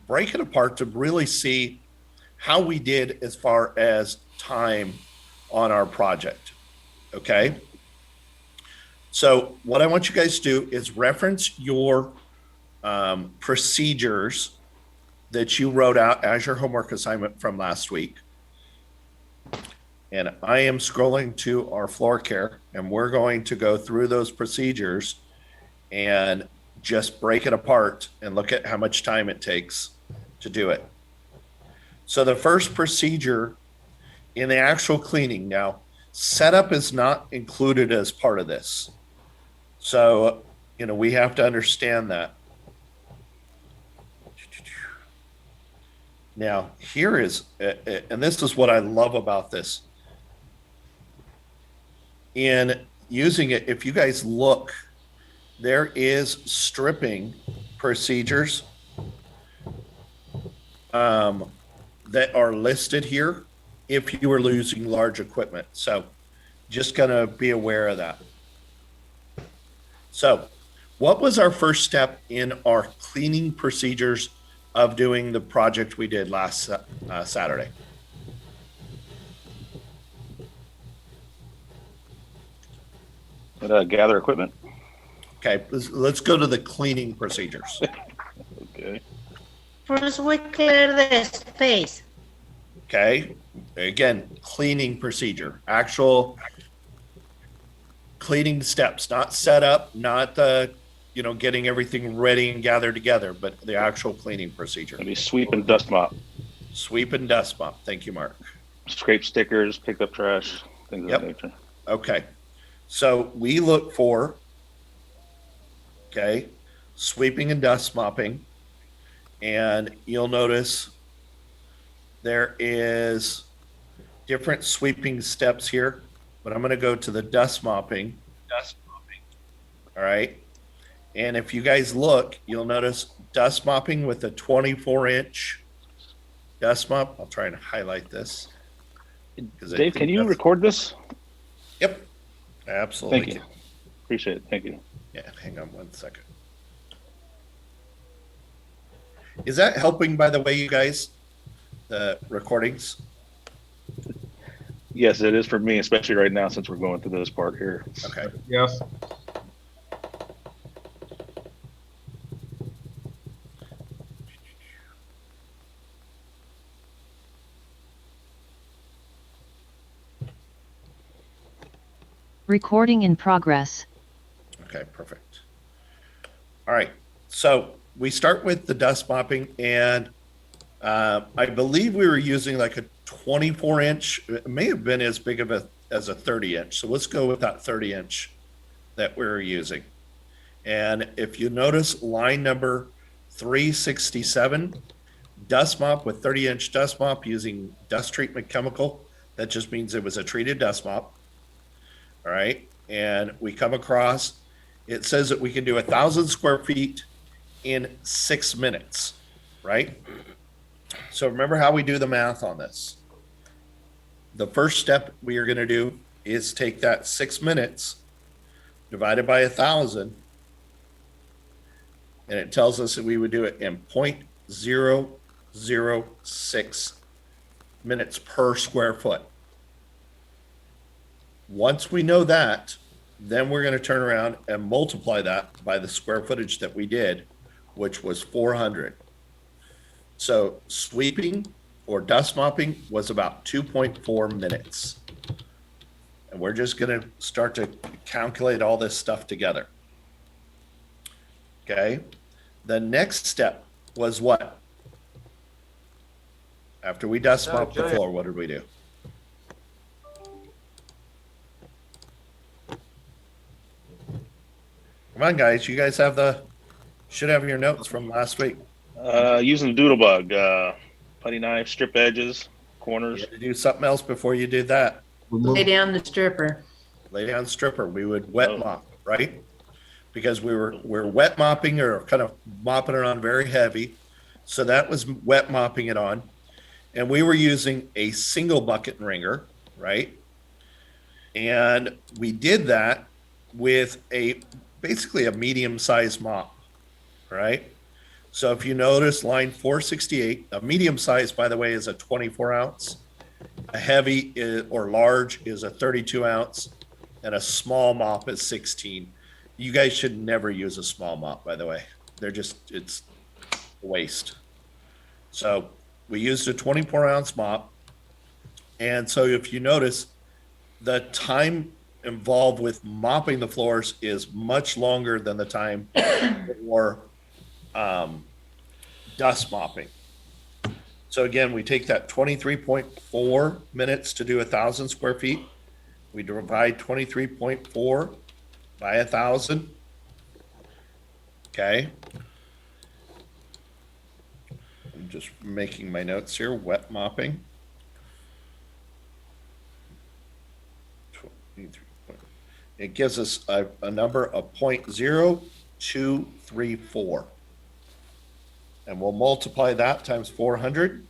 break it apart to really see how we did as far as time on our project. Okay. So what I want you guys to do is reference your procedures that you wrote out as your homework assignment from last week. And I am scrolling to our floor care, and we're going to go through those procedures and just break it apart and look at how much time it takes to do it. So the first procedure in the actual cleaning, now setup is not included as part of this. So, we have to understand that. Now, here is, and this is what I love about this. In using it, if you guys look, there is stripping procedures that are listed here if you are using large equipment. So just gonna be aware of that. So what was our first step in our cleaning procedures of doing the project we did last Saturday? Gather equipment. Okay, let's go to the cleaning procedures. Okay. First, we clear the space. Okay, again, cleaning procedure, actual cleaning steps, not setup, not getting everything ready and gathered together, but the actual cleaning procedure. Maybe sweep and dust mop. Sweep and dust mop. Thank you, Mark. Scrape stickers, pick up trash, things of that nature. Okay. So we look for, sweeping and dust mopping. And you'll notice there is different sweeping steps here, but I'm going to go to the dust mopping. All right. And if you guys look, you'll notice dust mopping with a 24-inch dust mop. I'll try and highlight this. Dave, can you record this? Yep. Absolutely. Thank you. Appreciate it. Thank you. Yeah, hang on one second. Is that helping, by the way, you guys, the recordings? Yes, it is for me, especially right now since we're going through this part here. Okay. Yes. Recording in progress. Okay, perfect. All right, so we start with the dust mopping, and I believe we were using like a 24-inch. It may have been as big of as a 30-inch. So let's go with that 30-inch that we were using. And if you notice line number 367, dust mop with 30-inch dust mop using dust treatment chemical. That just means it was a treated dust mop. All right, and we come across, it says that we can do 1,000 square feet in 6 minutes, right? So remember how we do the math on this. The first step we are going to do is take that 6 minutes divided by 1,000, and it tells us that we would do it in 0.006 minutes per square foot. Once we know that, then we're going to turn around and multiply that by the square footage that we did, which was 400. So sweeping or dust mopping was about 2.4 minutes. And we're just going to start to calculate all this stuff together. Okay. The next step was what? After we dust mopped the floor, what did we do? Come on, guys. You guys should have your notes from last week. Using the Doodlebug, putty knife, strip edges, corners. You had to do something else before you did that. Lay down the stripper. Lay down stripper. We would wet mop, right? Because we're wet mopping or kind of mopping it on very heavy. So that was wet mopping it on. And we were using a single bucket and wringer, right? And we did that with basically a medium-sized mop, right? So if you notice line 468, a medium size, by the way, is a 24 ounce. A heavy or large is a 32 ounce, and a small mop is 16. You guys should never use a small mop, by the way. It's a waste. So we used a 24-ounce mop. And so if you notice, the time involved with mopping the floors is much longer than the time for dust mopping. So again, we take that 23.4 minutes to do 1,000 square feet. We divide 23.4 by 1,000. Okay. I'm just making my notes here. Wet mopping. 23. It gives us a number of 0.0234. And we'll multiply that times 400.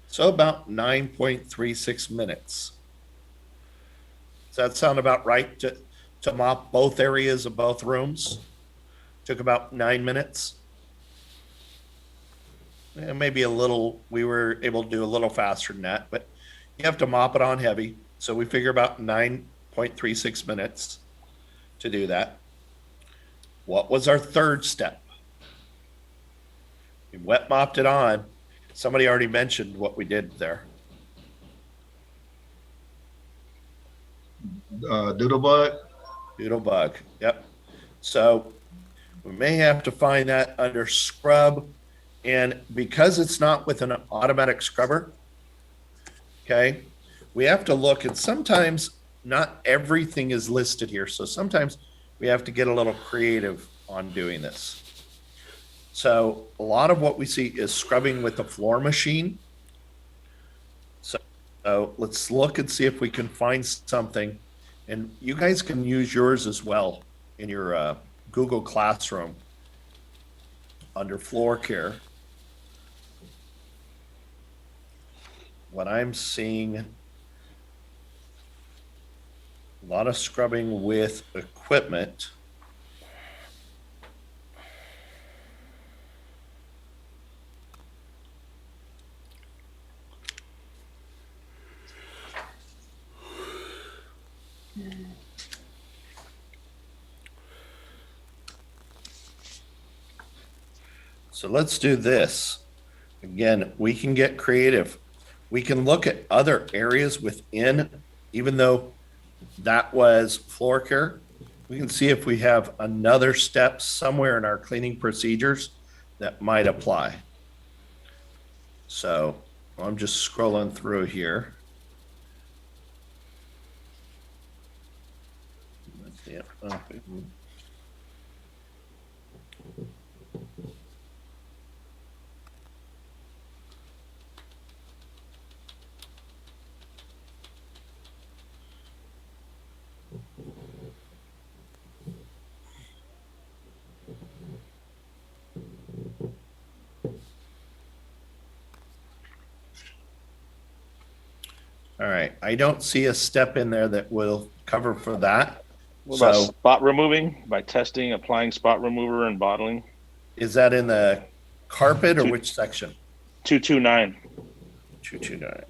So about 9.36 minutes. Does that sound about right to mop both areas of both rooms? Took about 9 minutes. And maybe we were able to do a little faster than that, but you have to mop it on heavy. So we figure about 9.36 minutes to do that. What was our third step? We wet mopped it on. Somebody already mentioned what we did there. Doodlebug. Doodlebug. Yep. So we may have to find that under scrub. And because it's not with an automatic scrubber, okay, we have to look, and sometimes not everything is listed here. So sometimes we have to get a little creative on doing this. So a lot of what we see is scrubbing with the floor machine. So let's look and see if we can find something. And you guys can use yours as well in your Google Classroom under floor care. What I'm seeing, a lot of scrubbing with equipment. So let's do this. Again, we can get creative. We can look at other areas within, even though That was floor care. We can see if we have another step somewhere in our cleaning procedures that might apply. So I'm just scrolling through here. Yeah. All right. I don't see a step in there that will cover for that. What about So spot removing by testing, applying spot remover and bottling? is that in the carpet or which section? 229. 229.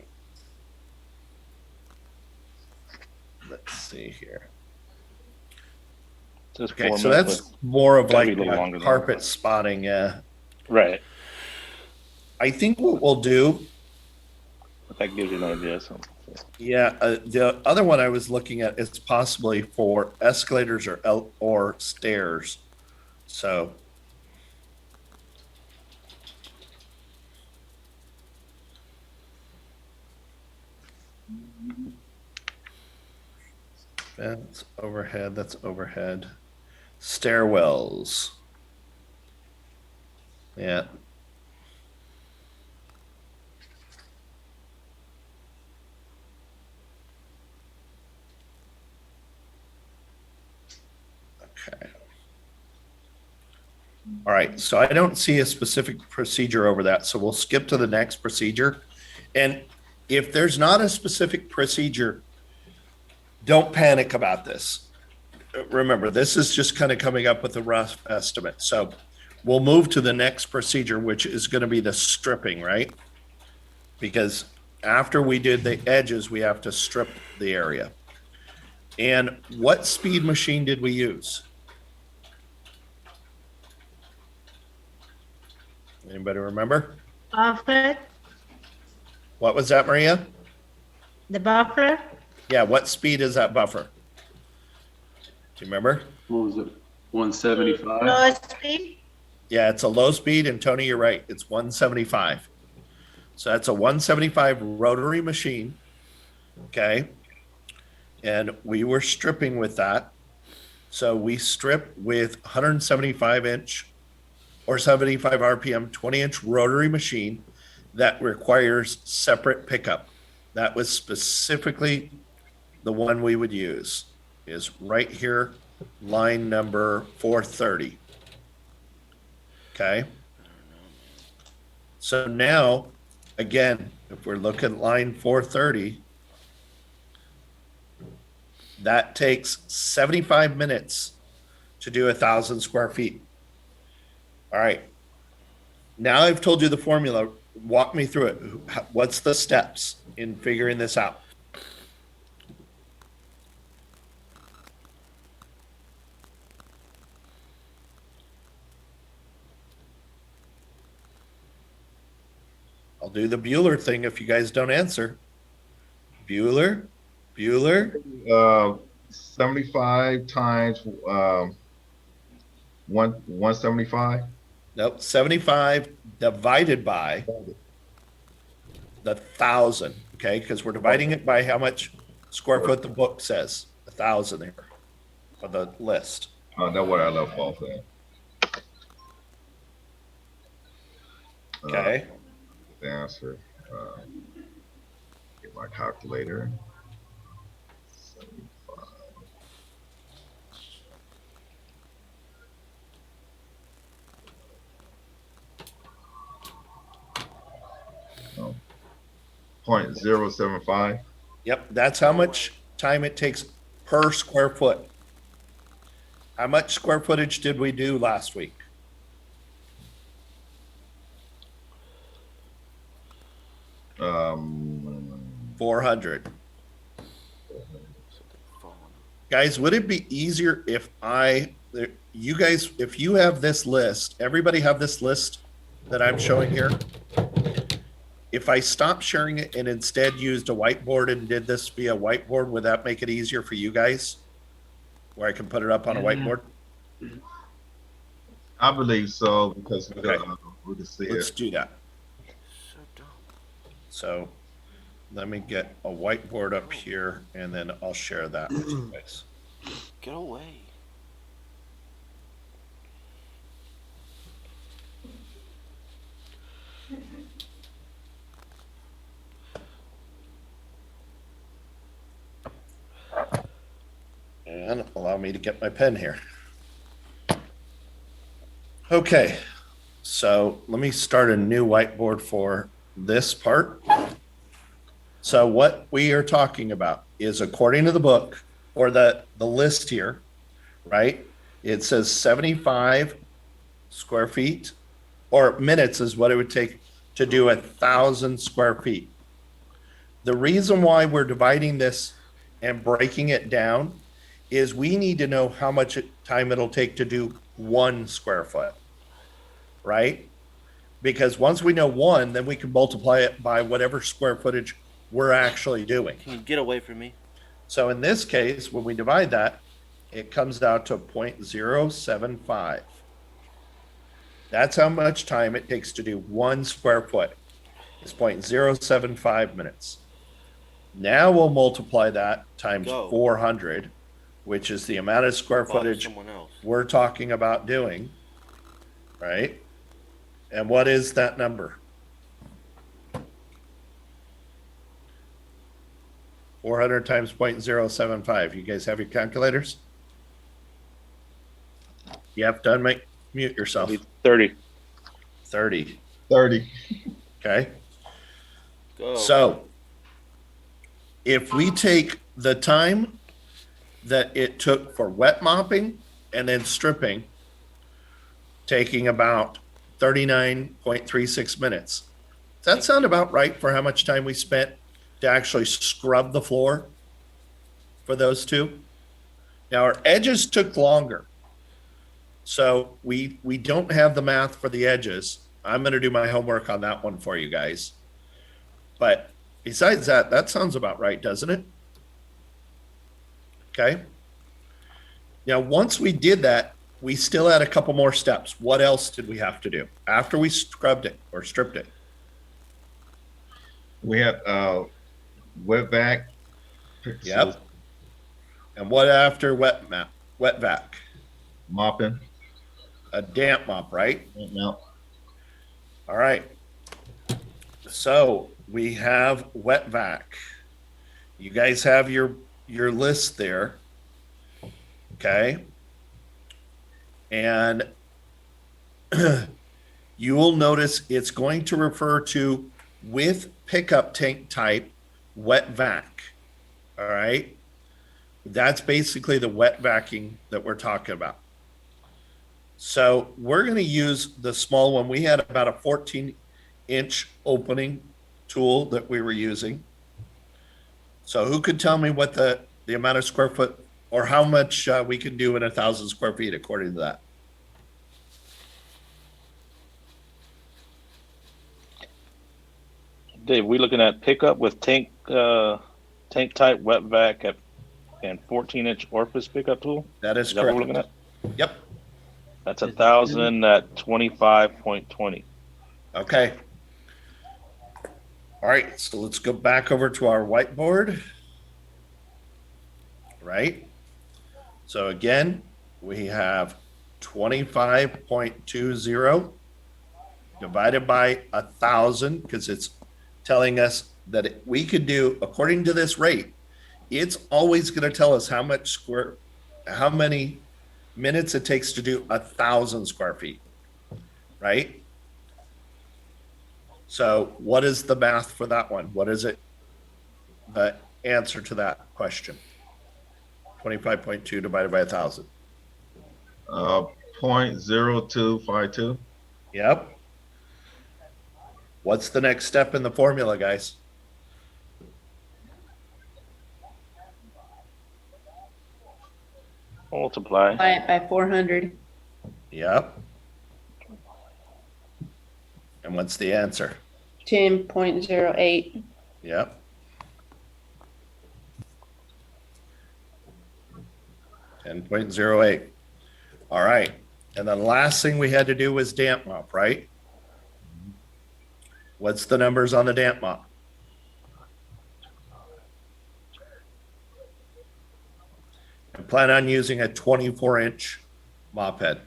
Let's see here. Says Okay, 4 so minutes, that's more of gotta like be a little longer than carpet spotting. Yeah. right. I think what we'll do, But that gives you an idea. So. the other one I was looking at is possibly for escalators or stairs. So that's overhead. That's overhead. Stairwells. Yeah. Okay. All right, so I don't see a specific procedure over that, so we'll skip to the next procedure. And if there's not a specific procedure, don't panic about this. Remember, this is just kind of coming up with a rough estimate. So we'll move to the next procedure, which is going to be the stripping, right? Because after we did the edges, we have to strip the area. And what speed machine did we use? Anybody remember? Buffer, What was that, Maria? the buffer, Yeah, what speed is that buffer? Do you remember? What was it? 175? low speed, Yeah, it's a low speed, and Tony, you're right. It's 175. So that's a 175 rotary machine. Okay. And we were stripping with that. So we strip with 175 inch or 75 RPM, 20-inch rotary machine that requires separate pickup. That was specifically the one we would use, is right here, line number 430. Okay. So now, again, if we're looking at line 430, that takes 75 minutes to do 1,000 square feet. All right. Now I've told you the formula. Walk me through it. What's the steps in figuring this out? I'll do the Bueller thing if you guys don't answer. Bueller? 75 times 175. Nope, 75 divided by the 1,000, okay? Because we're dividing it by how much square foot the book says, 1,000 there for the list. That's what I left off at. Okay. The answer. Get my calculator. 75. Oh. 0.075. Yep, that's how much time it takes per square foot. How much square footage did we do last week? 400. Guys, would it be easier if you guys, if you have this list, everybody have this list that I'm showing here? if I stopped sharing it and instead used a whiteboard and did this via whiteboard, would that make it easier for you guys? Where I can put it up on a whiteboard? I believe so because Okay. we can see Let's it. do that. So dumb. So let me get a whiteboard up here and then I'll share that with you guys. Get away. And allow me to get my pen here. Okay, so let me start a new whiteboard for this part. So what we are talking about is, according to the book or the list here, right? It says 75 square feet or minutes is what it would take to do 1,000 square feet. The reason why we're dividing this and breaking it down is we need to know how much time it'll take to do 1 square foot, right? Because once we know 1, then we can multiply it by whatever square footage we're actually doing. Can you get away from me? So in this case, when we divide that, it comes out to 0.075. That's how much time it takes to do 1 square foot. It's 0.075 minutes. Now we'll multiply that times 400, which is the amount of square Bother footage someone else. we're talking about doing, right? And what is that number? 400 times 0.075. You guys have your calculators? You have to mute yourself. 30. 30. 30. Okay. Go. So if we take the time that it took for wet mopping and then stripping, taking about 39.36 minutes. Does that sound about right for how much time we spent to actually scrub the floor for those two? Now our edges took longer. So we don't have the math for the edges. I'm going to do my homework on that one for you guys. But besides that, that sounds about right, doesn't it? Okay. Now, once we did that, we still had a couple more steps. What else did we have to do after we scrubbed it or stripped it? We had wet vac. Yep. And what after wet vac? Mopping. A damp mop, right? No. All right. So we have wet vac. You guys have your list there. Okay. And you will notice it's going to refer to with pickup tank type wet vac. All right. That's basically the wet vacuum that we're talking about. So we're going to use the small one. We had about a 14-inch opening tool that we were using. So who could tell me what the amount of square foot or how much we can do in 1,000 square feet according to that? Dave, we looking at pickup with tank type wet vac and 14-inch orifice pickup tool? That is Is that correct. what we're looking at? Yep. That's 1,000 at 25.20. Okay. All right. So let's go back over to our whiteboard. Right. So again, we have 25.20 divided by 1,000 because it's telling us that we could do, according to this rate, it's always going to tell us how many minutes it takes to do 1,000 square feet, right? So what is the math for that one? What is it? The answer to that question. 25.2 divided by 1,000. 0.0252. Yep. What's the next step in the formula, guys? Multiply. Multiply it by 400. Yep. And what's the answer? 10.08. Yep. $10.08. All right. And the last thing we had to do was damp mop, right? What's the numbers on the damp mop? I plan on using a 24-inch mop head.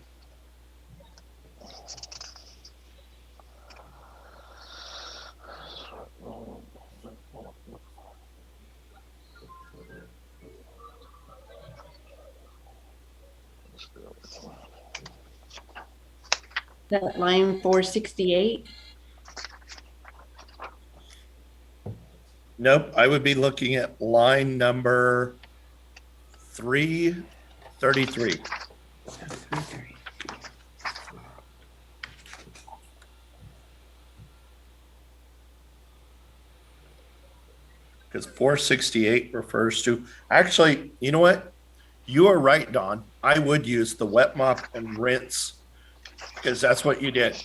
That line 468. Nope, I would be looking at line number 333. Because 468 refers to, actually, you know what? You are right, Don. I would use the wet mop and rinse because that's what you did.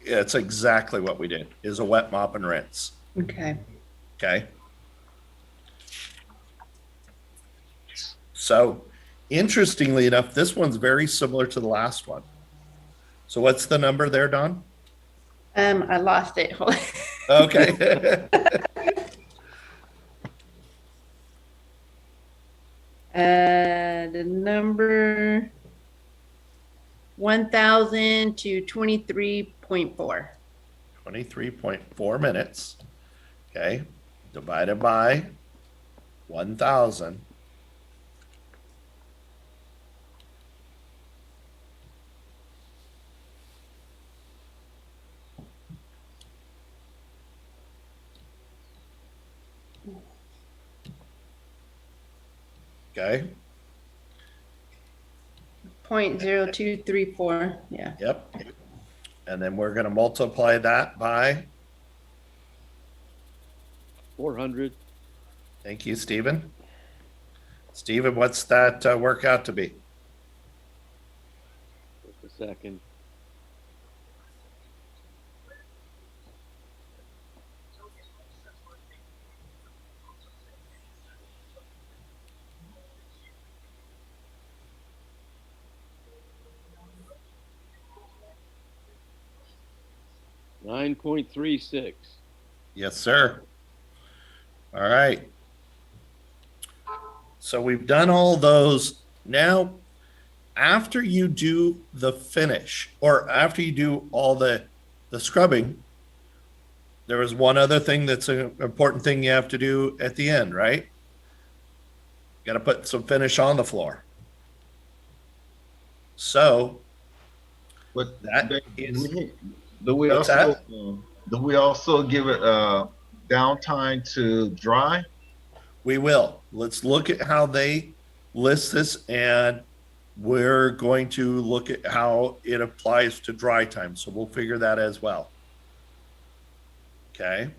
It's exactly what we did, is a wet mop and rinse. Okay. Okay. So interestingly enough, this one's very similar to the last one. So what's the number there, Don? I lost it. Hold on. Okay. The number 1,000 to 23.4. 23.4 minutes. Okay. Divided by 1,000. Okay. 0.0234. Yeah. Yep. And then we're going to multiply that by 400. Thank you, Stephen. Stephen, what's that work out to be? Just a second. $9.36. Yes, sir. All right. So we've done all those. Now, after you do the finish, or after you do all the scrubbing, there is one other thing that's an important thing you have to do at the end, right? You got to put some finish on the floor. So, But that is, do we what's also that? do we also give it downtime to dry? We will. Let's look at how they list this, and we're going to look at how it applies to dry time. So we'll figure that as well. Okay.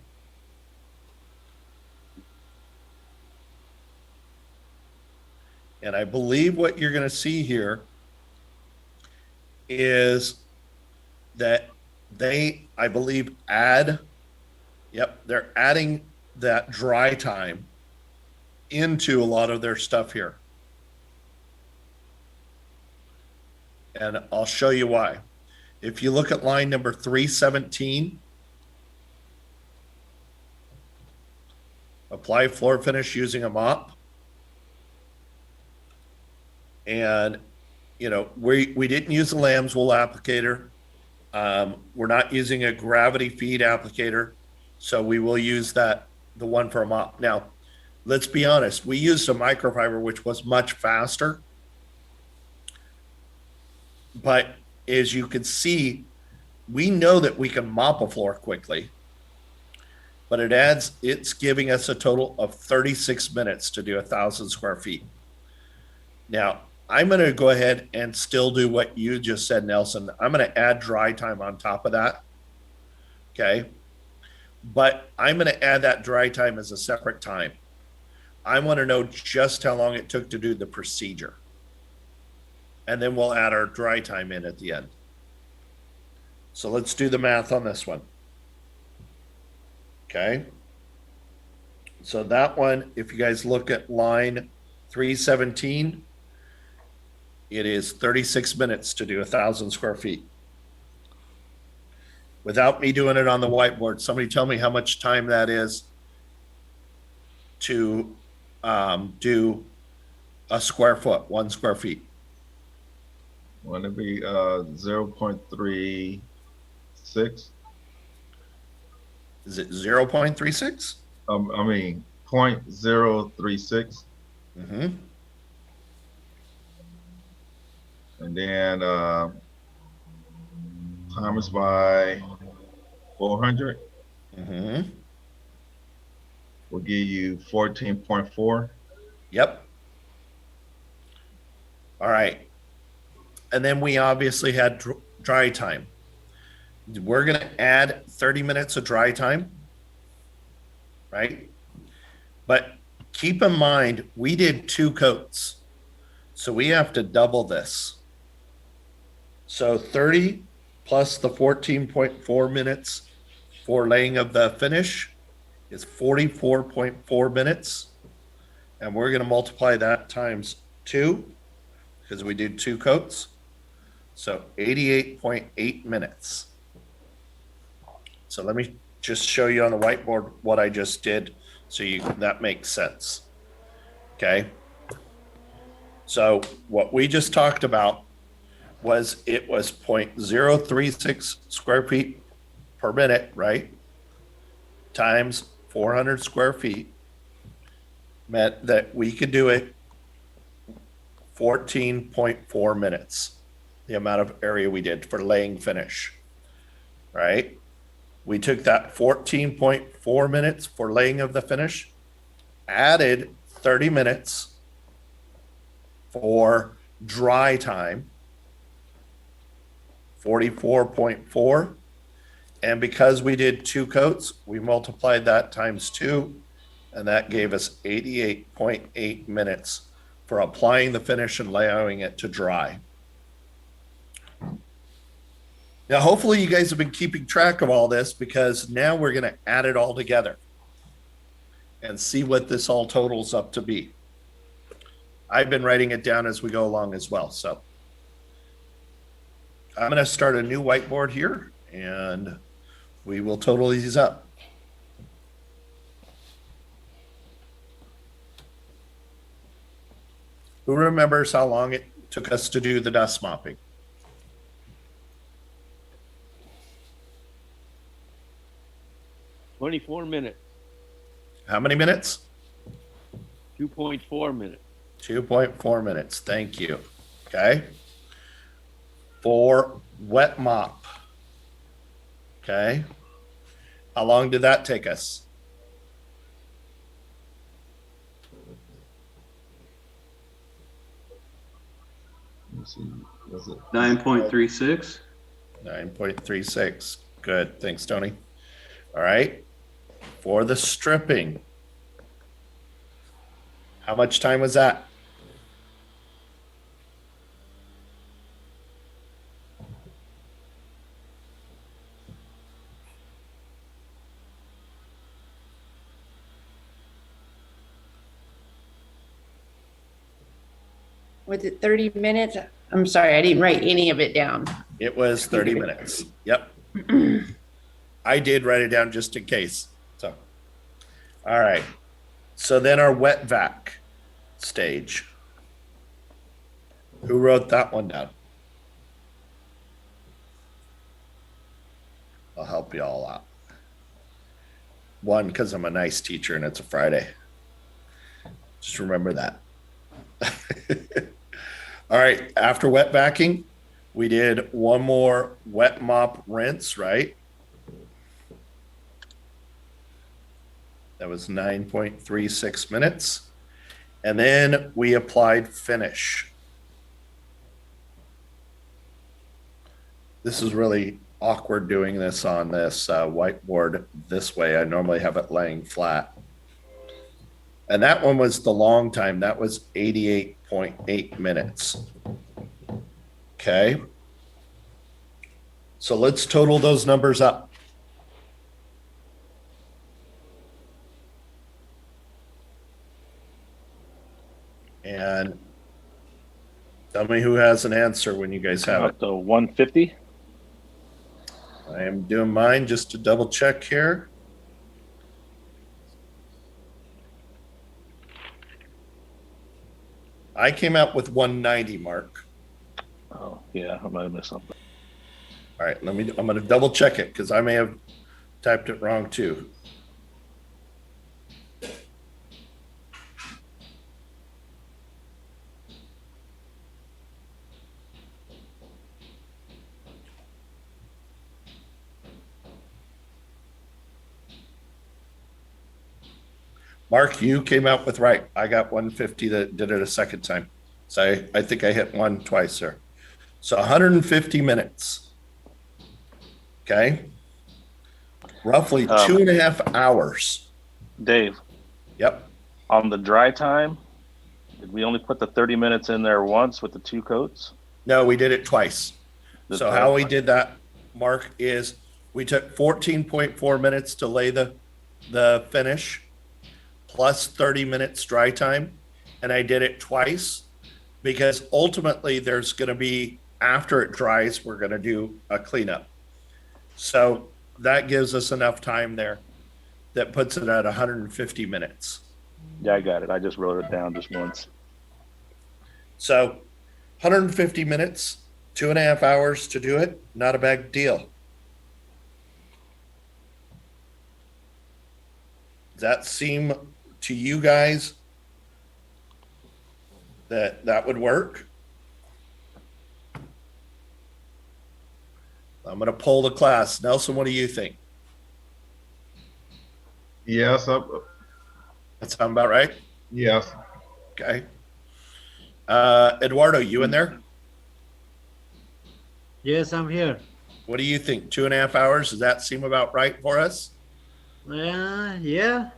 And I believe what you're going to see here is that they, I believe, they're adding that dry time into a lot of their stuff here. And I'll show you why. If you look at line number 317, apply floor finish using a mop. And, you know, we didn't use the lamb's wool applicator. We're not using a gravity feed applicator. So we will use the one for a mop. Now, let's be honest. We used a microfiber, which was much faster. But as you can see, we know that we can mop a floor quickly, but it's giving us a total of 36 minutes to do 1,000 square feet. Now, I'm going to go ahead and still do what you just said, Nelson. I'm going to add dry time on top of that. Okay. But I'm going to add that dry time as a separate time. I want to know just how long it took to do the procedure. And then we'll add our dry time in at the end. So let's do the math on this one. Okay. So that one, if you guys look at line 317, it is 36 minutes to do 1,000 square feet. Without me doing it on the whiteboard, somebody tell me how much time that is to do a square foot, 1 square feet. Want to be 0.36? Is it 0.36? I mean 0.036. Mm-hmm. And then times by 400 Mm-hmm. will give you 14.4. Yep. All right. And then we obviously had dry time. We're going to add 30 minutes of dry time, right? But keep in mind, we did 2 coats. So we have to double this. So 30 plus the 14.4 minutes for laying of the finish is 44.4 minutes. And we're going to multiply that times 2 because we did 2 coats. So 88.8 minutes. So let me just show you on the whiteboard what I just did so that makes sense. Okay. So what we just talked about was it was 0.036 square feet per minute, right? Times 400 square feet meant that we could do it 14.4 minutes, the amount of area we did for laying finish, right? We took that 14.4 minutes for laying of the finish, added 30 minutes for dry time, 44.4. And because we did 2 coats, we multiplied that times 2, and that gave us 88.8 minutes for applying the finish and allowing it to dry. Now, hopefully you guys have been keeping track of all this because now we're going to add it all together and see what this all totals up to be. I've been writing it down as we go along as well. So I'm going to start a new whiteboard here and we will total these up. Who remembers how long it took us to do the dust mopping? $24. How many minutes? 2.4 minutes. 2.4 minutes. Thank you. Okay. For wet mop. Okay. How long did that take us? Let's see. Was it 9.36? 9.36. Good. Thanks, Tony. All right. For the stripping. How much time was that? Was it 30 minutes? I'm sorry, I didn't write any of it down. It was 30 minutes. Yep. I did write it down just in case. So, all right. So then our wet vac stage. Who wrote that one down? I'll help you all out. One, because I'm a nice teacher and it's a Friday. Just remember that. All right. After wet vacuuming, we did one more wet mop rinse, right? That was 9.36 minutes. And then we applied finish. This is really awkward doing this on this whiteboard this way. I normally have it laying flat. And that one was the long time. That was 88.8 minutes. Okay. So let's total those numbers up. And tell me who has an answer when you guys have it. About the 150. I am doing mine just to double check here. I came out with 190, Mark. Oh, yeah, I might have missed something. All right, I'm going to double check it because I may have typed it wrong too. Mark, you came out with right. I got 150 that did it a second time. So I think I hit one twice there. So 150 minutes. Okay. Roughly 2.5 hours. Dave. Yep. On the dry time, did we only put the 30 minutes in there once with the 2 coats? No, we did it twice. So how we did that, Mark, is we took 14.4 minutes to lay the finish plus 30 minutes dry time. And I did it twice because ultimately there's going to be, after it dries, we're going to do a cleanup. So that gives us enough time there that puts it at 150 minutes. Yeah, I got it. I just wrote it down just once. So 150 minutes, 2.5 hours to do it. Not a big deal. Does that seem to you guys that would work? I'm going to poll the class. Nelson, what do you think? Yes. That sound about right? Yes. Okay. Eduardo, you in there? Yes, I'm here. What do you think? 2.5 hours? Does that seem about right for us? Yeah.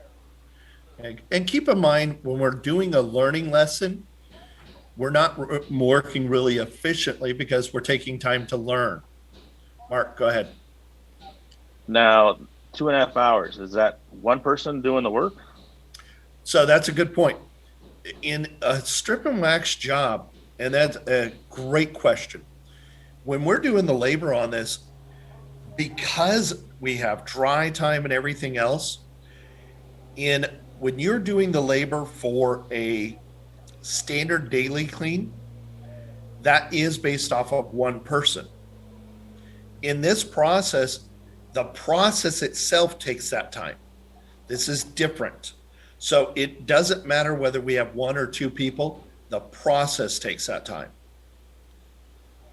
And keep in mind, when we're doing a learning lesson, we're not working really efficiently because we're taking time to learn. Mark, go ahead. Now, 2.5 hours, is that one person doing the work? So that's a good point. In a strip and wax job, and that's a great question. When we're doing the labor on this, because we have dry time and everything else, when you're doing the labor for a standard daily clean, that is based off of one person. In this process, the process itself takes that time. This is different. So it doesn't matter whether we have 1 or 2 people, the process takes that time.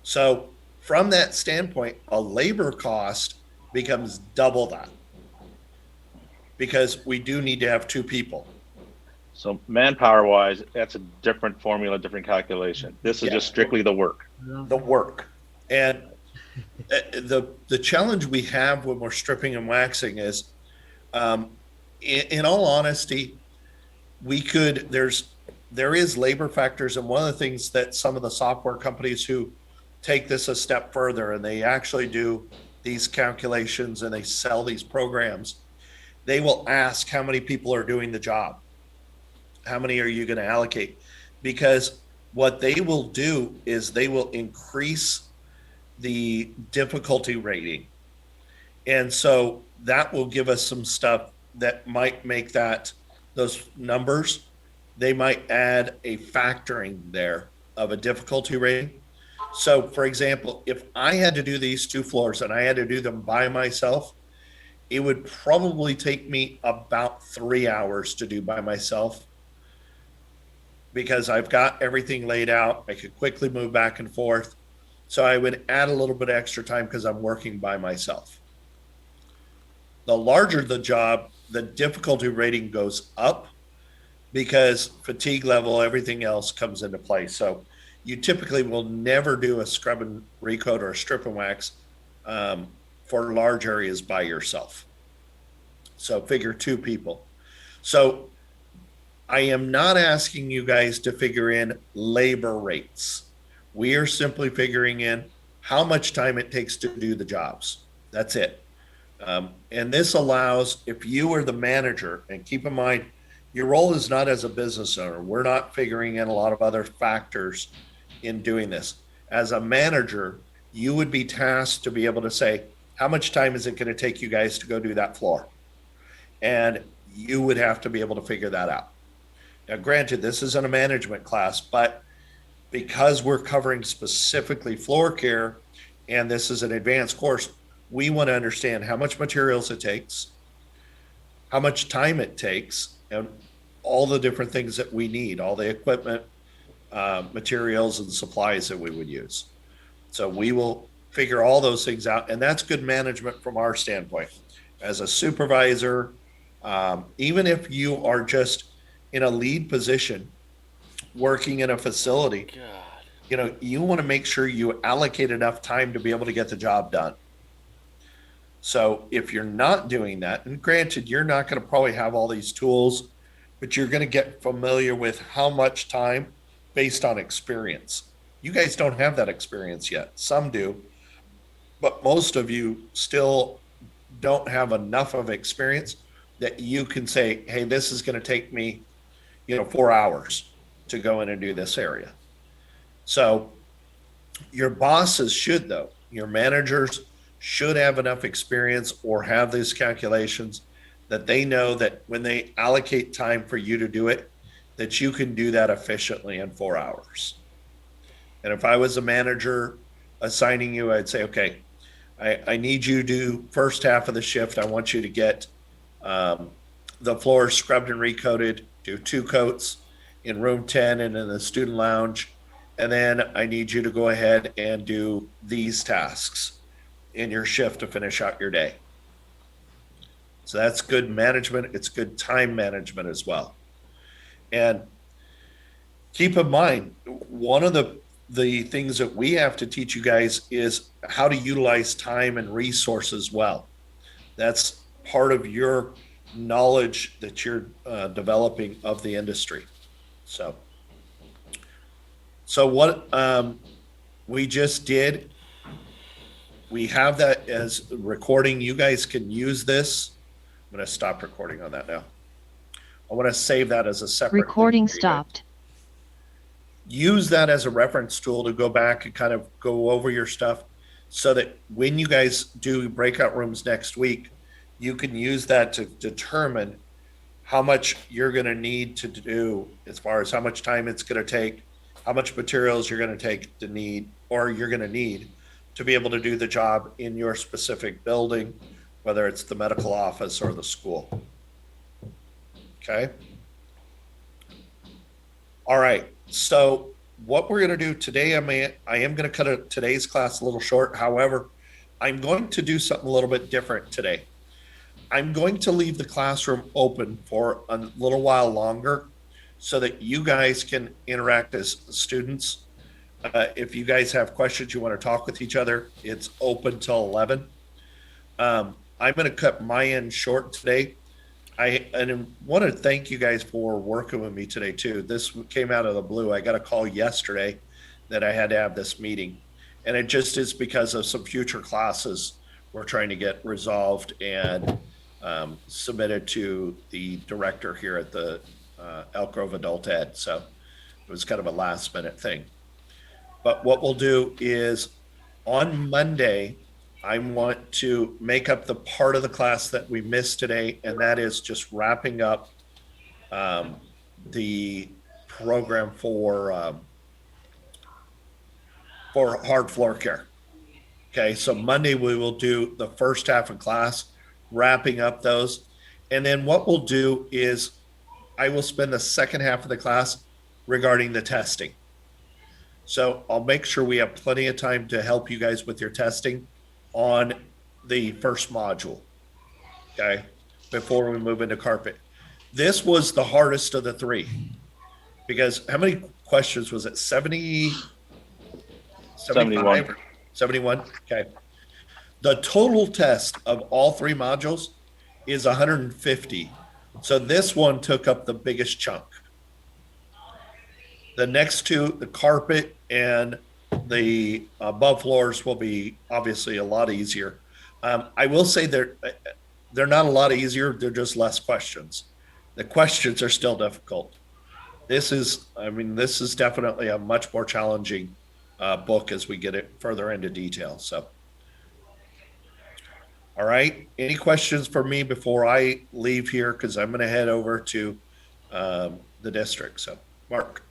So from that standpoint, a labor cost becomes double that because we do need to have 2 people. So manpower wise, that's a different formula, different calculation. This is just strictly the work. The work. And the challenge we have when we're stripping and waxing is, in all honesty, there is labor factors. And one of the things that some of the software companies who take this a step further and they actually do these calculations and they sell these programs, they will ask how many people are doing the job. How many are you going to allocate? Because what they will do is they will increase the difficulty rating. And so that will give us some stuff that might make those numbers, they might add a factoring there of a difficulty rating. So for example, if I had to do these 2 floors and I had to do them by myself, it would probably take me about 3 hours to do by myself because I've got everything laid out. I could quickly move back and forth. So I would add a little bit of extra time because I'm working by myself. The larger the job, the difficulty rating goes up because fatigue level, everything else comes into play. So you typically will never do a scrub and recoat or a strip and wax for large areas by yourself. So figure 2 people. So I am not asking you guys to figure in labor rates. We are simply figuring in how much time it takes to do the jobs. That's it. And this allows, if you are the manager, and keep in mind, your role is not as a business owner. We're not figuring in a lot of other factors in doing this. As a manager, you would be tasked to be able to say, how much time is it going to take you guys to go do that floor? And you would have to be able to figure that out. Now, granted, this isn't a management class, but because we're covering specifically floor care and this is an advanced course, we want to understand how much materials it takes, how much time it takes, and all the different things that we need, all the equipment, materials, and supplies that we would use. So we will figure all those things out, and that's good management from our standpoint. As a supervisor, even if you are just in a lead position, working in a facility, you know, you want to make sure you allocate enough time to be able to get the job done. So if you're not doing that, and granted, you're not going to probably have all these tools, but you're going to get familiar with how much time based on experience. You guys don't have that experience yet. Some do, but most of you still don't have enough of experience that you can say, hey, this is going to take me, 4 hours to go in and do this area. So your bosses should, though, your managers should have enough experience or have these calculations that they know that when they allocate time for you to do it, that you can do that efficiently in 4 hours. And if I was a manager assigning you, I'd say, okay, I need you to do first half of the shift. I want you to get the floors scrubbed and recoated, do 2 coats in room 10 and in the student lounge. And then I need you to go ahead and do these tasks in your shift to finish out your day. So that's good management. It's good time management as well. And keep in mind, one of the things that we have to teach you guys is how to utilize time and resources well. That's part of your knowledge that you're developing of the industry. So what we just did, we have that as recording. You guys can use this. I'm going to stop recording on that now. I want to save that as a separate recording stopped. Use that as a reference tool to go back and kind of go over your stuff so that when you guys do breakout rooms next week, you can use that to determine how much you're going to need to do as far as how much time it's going to take, how much materials you're going to take to need, or you're going to need to be able to do the job in your specific building, whether it's the medical office or the school. Okay. All right. So what we're going to do today, I am going to cut today's class a little short. However, I'm going to do something a little bit different today. I'm going to leave the classroom open for a little while longer so that you guys can interact as students. If you guys have questions, you want to talk with each other, it's open till 11. I'm going to cut my end short today. I want to thank you guys for working with me today too. This came out of the blue. I got a call yesterday that I had to have this meeting, and it just is because of some future classes we're trying to get resolved and submitted to the director here at the Elk Grove Adult Ed. So it was kind of a last minute thing. But what we'll do is on Monday, I want to make up the part of the class that we missed today, and that is just wrapping up the program for hard floor care. Okay, so Monday we will do the first half of class, wrapping up those. And then what we'll do is I will spend the second half of the class regarding the testing. So I'll make sure we have plenty of time to help you guys with your testing on the first module, okay, before we move into carpet. This was the hardest of the 3 because how many questions was it? 70? 71. 71, okay. The total test of all 3 modules is 150. So this one took up the biggest chunk. The next 2, the carpet and the above floors, will be obviously a lot easier. I will say they're not a lot easier. They're just less questions. The questions are still difficult. This is definitely a much more challenging book as we get it further into detail. So, all right. Any questions for me before I leave here? Because I'm going to head over to the district. So, Mark.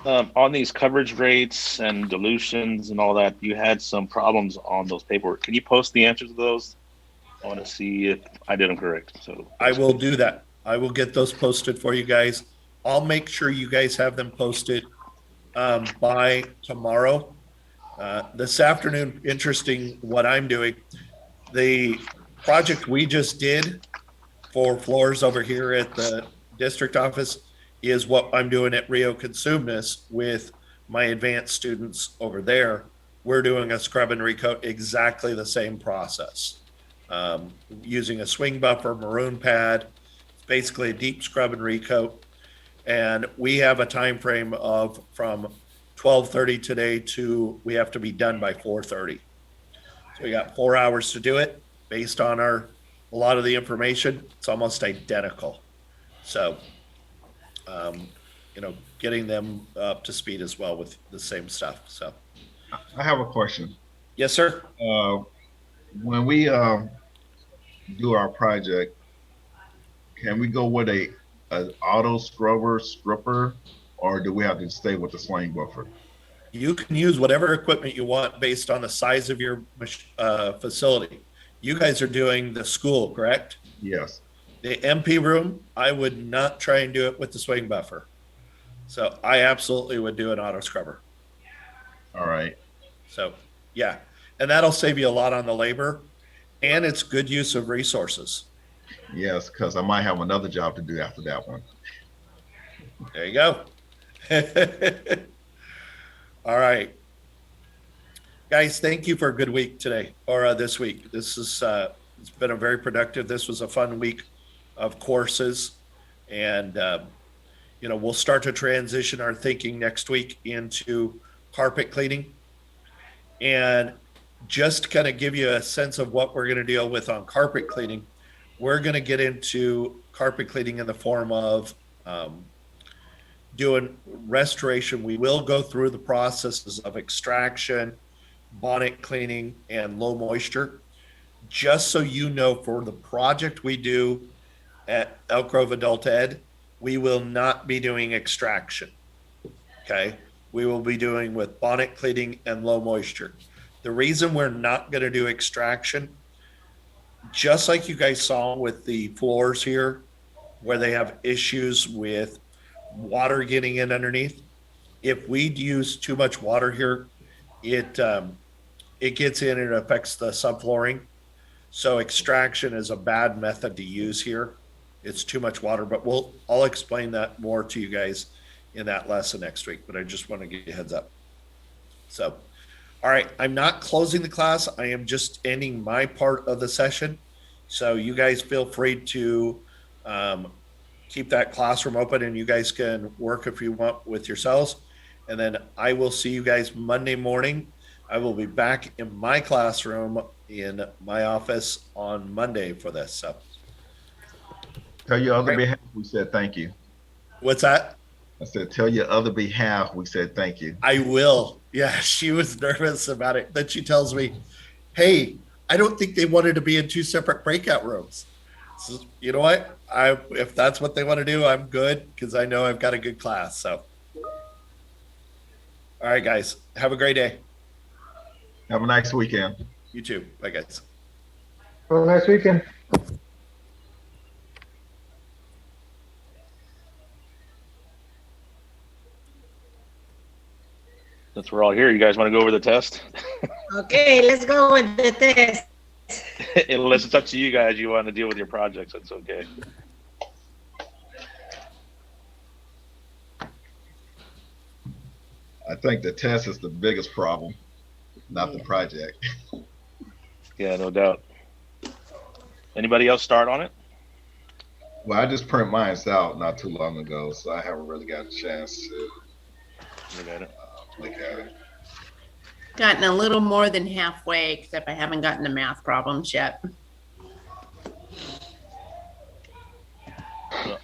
On these coverage rates and dilutions and all that, you had some problems on those paperwork. Can you post the answers to those? I want to see if I did them correct. So I will do that. I will get those posted for you guys. I'll make sure you guys have them posted by tomorrow. This afternoon, interesting what I'm doing. The project we just did for floors over here at the district office is what I'm doing at Rio Consumnes with my advanced students over there. We're doing a scrub and recoat, exactly the same process. Using a swing buffer, maroon pad, it's basically a deep scrub and recoat. And we have a time frame of from 12:30 today to we have to be done by 4:30. So we got 4 hours to do it based on a lot of the information. It's almost identical. So, getting them up to speed as well with the same stuff. So, I have a question. Yes, sir. When we do our project, can we go with an auto stripper, or do we have to stay with the swing buffer? You can use whatever equipment you want based on the size of your facility. You guys are doing the school, correct? Yes. The MP room, I would not try and do it with the swing buffer. So I absolutely would do an auto scrubber. All right. So, yeah. And that'll save you a lot on the labor, and it's good use of resources. Yes, because I might have another job to do after that one. There you go. All right. Guys, thank you for a good week today, or this week. This is it's been a very productive. This was a fun week of courses, and we'll start to transition our thinking next week into carpet cleaning, and just kind of give you a sense of what we're going to deal with on carpet cleaning. We're going to get into carpet cleaning in the form of doing restoration. We will go through the processes of extraction, bonnet cleaning, and low moisture. Just so you know, for the project we do at Elk Grove Adult Ed, we will not be doing extraction. Okay? We will be doing with bonnet cleaning and low moisture. The reason we're not going to do extraction, just like you guys saw with the floors here, where they have issues with water getting in underneath, if we use too much water here, it gets in and it affects the subflooring. So extraction is a bad method to use here. It's too much water, but I'll explain that more to you guys in that lesson next week, but I just want to give you a heads up. So, all right, I'm not closing the class. I am just ending my part of the session. So you guys feel free to keep that classroom open, and you guys can work if you want with yourselves. And then I will see you guys Monday morning. I will be back in my classroom in my office on Monday for this. So tell your other behalf we said thank you. What's that? I said, tell your other behalf we said thank you. I will. Yeah, she was nervous about it. Then she tells me, hey, I don't think they wanted to be in two separate breakout rooms. So, you know what? If that's what they want to do, I'm good, because I know I've got a good class. So, all right, guys, have a great day. Have a nice weekend. You too. Bye, guys. Have a nice weekend. Since we're all here, you guys want to go over the test? Okay, let's go with the test. Unless it's up to you guys, you want to deal with your projects, that's okay. I think the test is the biggest problem, not the project. Yeah, no doubt. Anybody else start on it? Well, I just print mine out not too long ago, so I haven't really got a chance to Look at it. look at it. Gotten a little more than halfway, except I haven't gotten the math problems yet.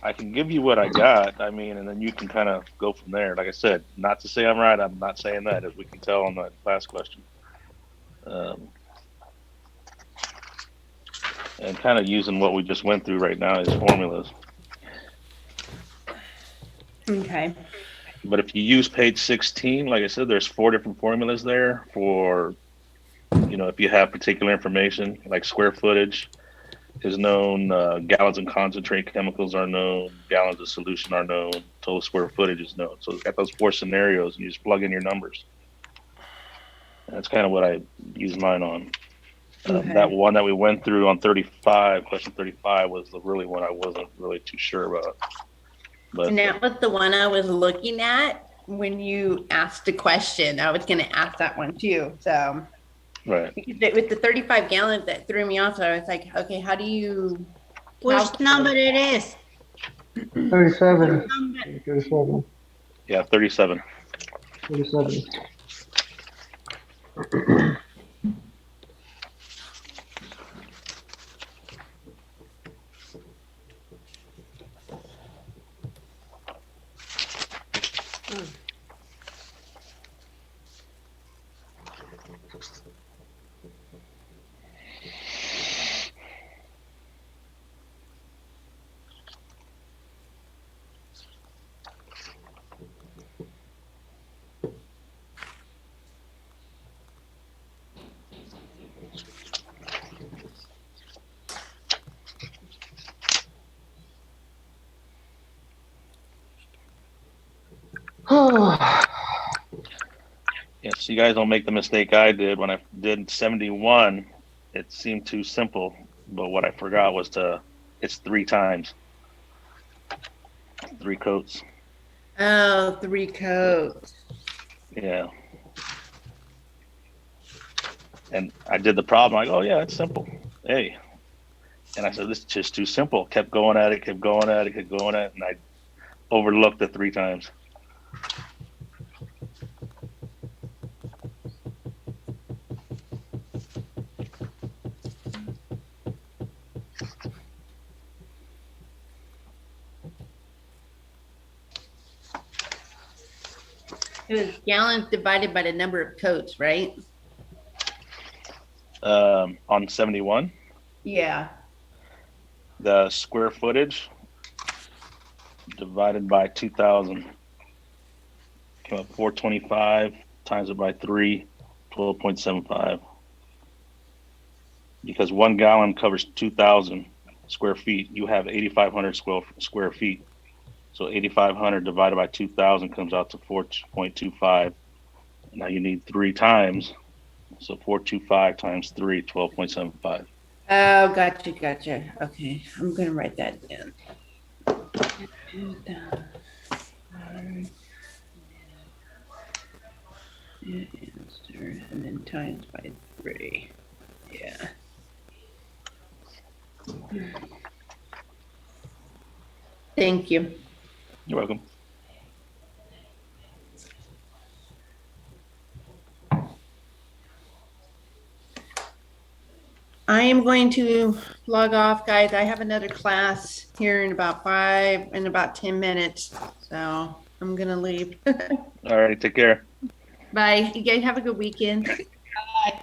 I can give you what I got. I mean, and then you can kind of go from there. Like I said, not to say I'm right. I'm not saying that, as we can tell on that last question. And kind of using what we just went through right now as formulas. Okay. But if you use page 16, like I said, there's 4 different formulas there for, if you have particular information, like square footage is known, gallons and concentrate chemicals are known, gallons of solution are known, total square footage is known. So it's got those 4 scenarios, and you just plug in your numbers. And that's kind of what I use mine on. Okay. That one that we went through on 35, question 35, was the really one I wasn't really too sure about. But And that was the one I was looking at when you asked the question. I was going to ask that one too. So, right. With the 35 gallons, that threw me off. So I was like, okay, how do you? Which number it is? 37. 37. Yeah, 37. 37. Yes, you guys don't make the mistake I did when I did 71. It seemed too simple, but what I forgot was it's 3 times, 3 coats. Oh, 3 coats. Yeah. And I did the problem. I go, oh yeah, it's simple. Hey. And I said, this is just too simple. Kept going at it, kept going at it, kept going at it, and I overlooked it 3 times. It was gallons divided by the number of coats, right? On 71, Yeah. the square footage divided by 2,000 came up 425, times it by 3, 12.75. Because 1 gallon covers 2,000 square feet. You have 8,500 square feet. So 8,500 divided by 2,000 comes out to 4.25. Now you need 3 times. So 425 times 3, 12.75. Oh, gotcha. Okay, I'm gonna write that down. And then times by 3. Yeah. Thank you. You're welcome. I am going to log off, guys. I have another class here in about 10 minutes. So I'm going to leave. All right, take care. Bye. You guys have a good weekend. Bye.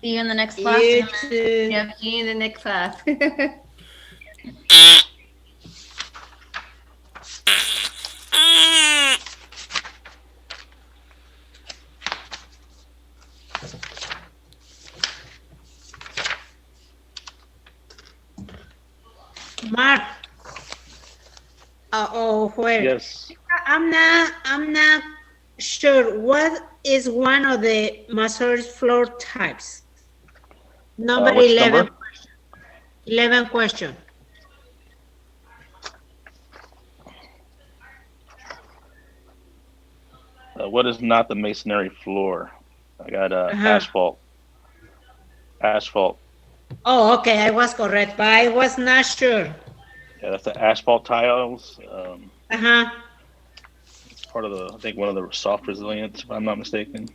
See you in the next class. You too. Yeah, see you in the next class. Mark. Where? Yes. I'm not sure. What is one of the massage floor types? Number Which 11. number? 11 question. What is not the masonry floor? I got asphalt. Asphalt. Oh, okay. I was correct, but I was not sure. Yeah, that's the asphalt tiles. Uh-huh. Part of I think one of the soft resilience, if I'm not mistaken.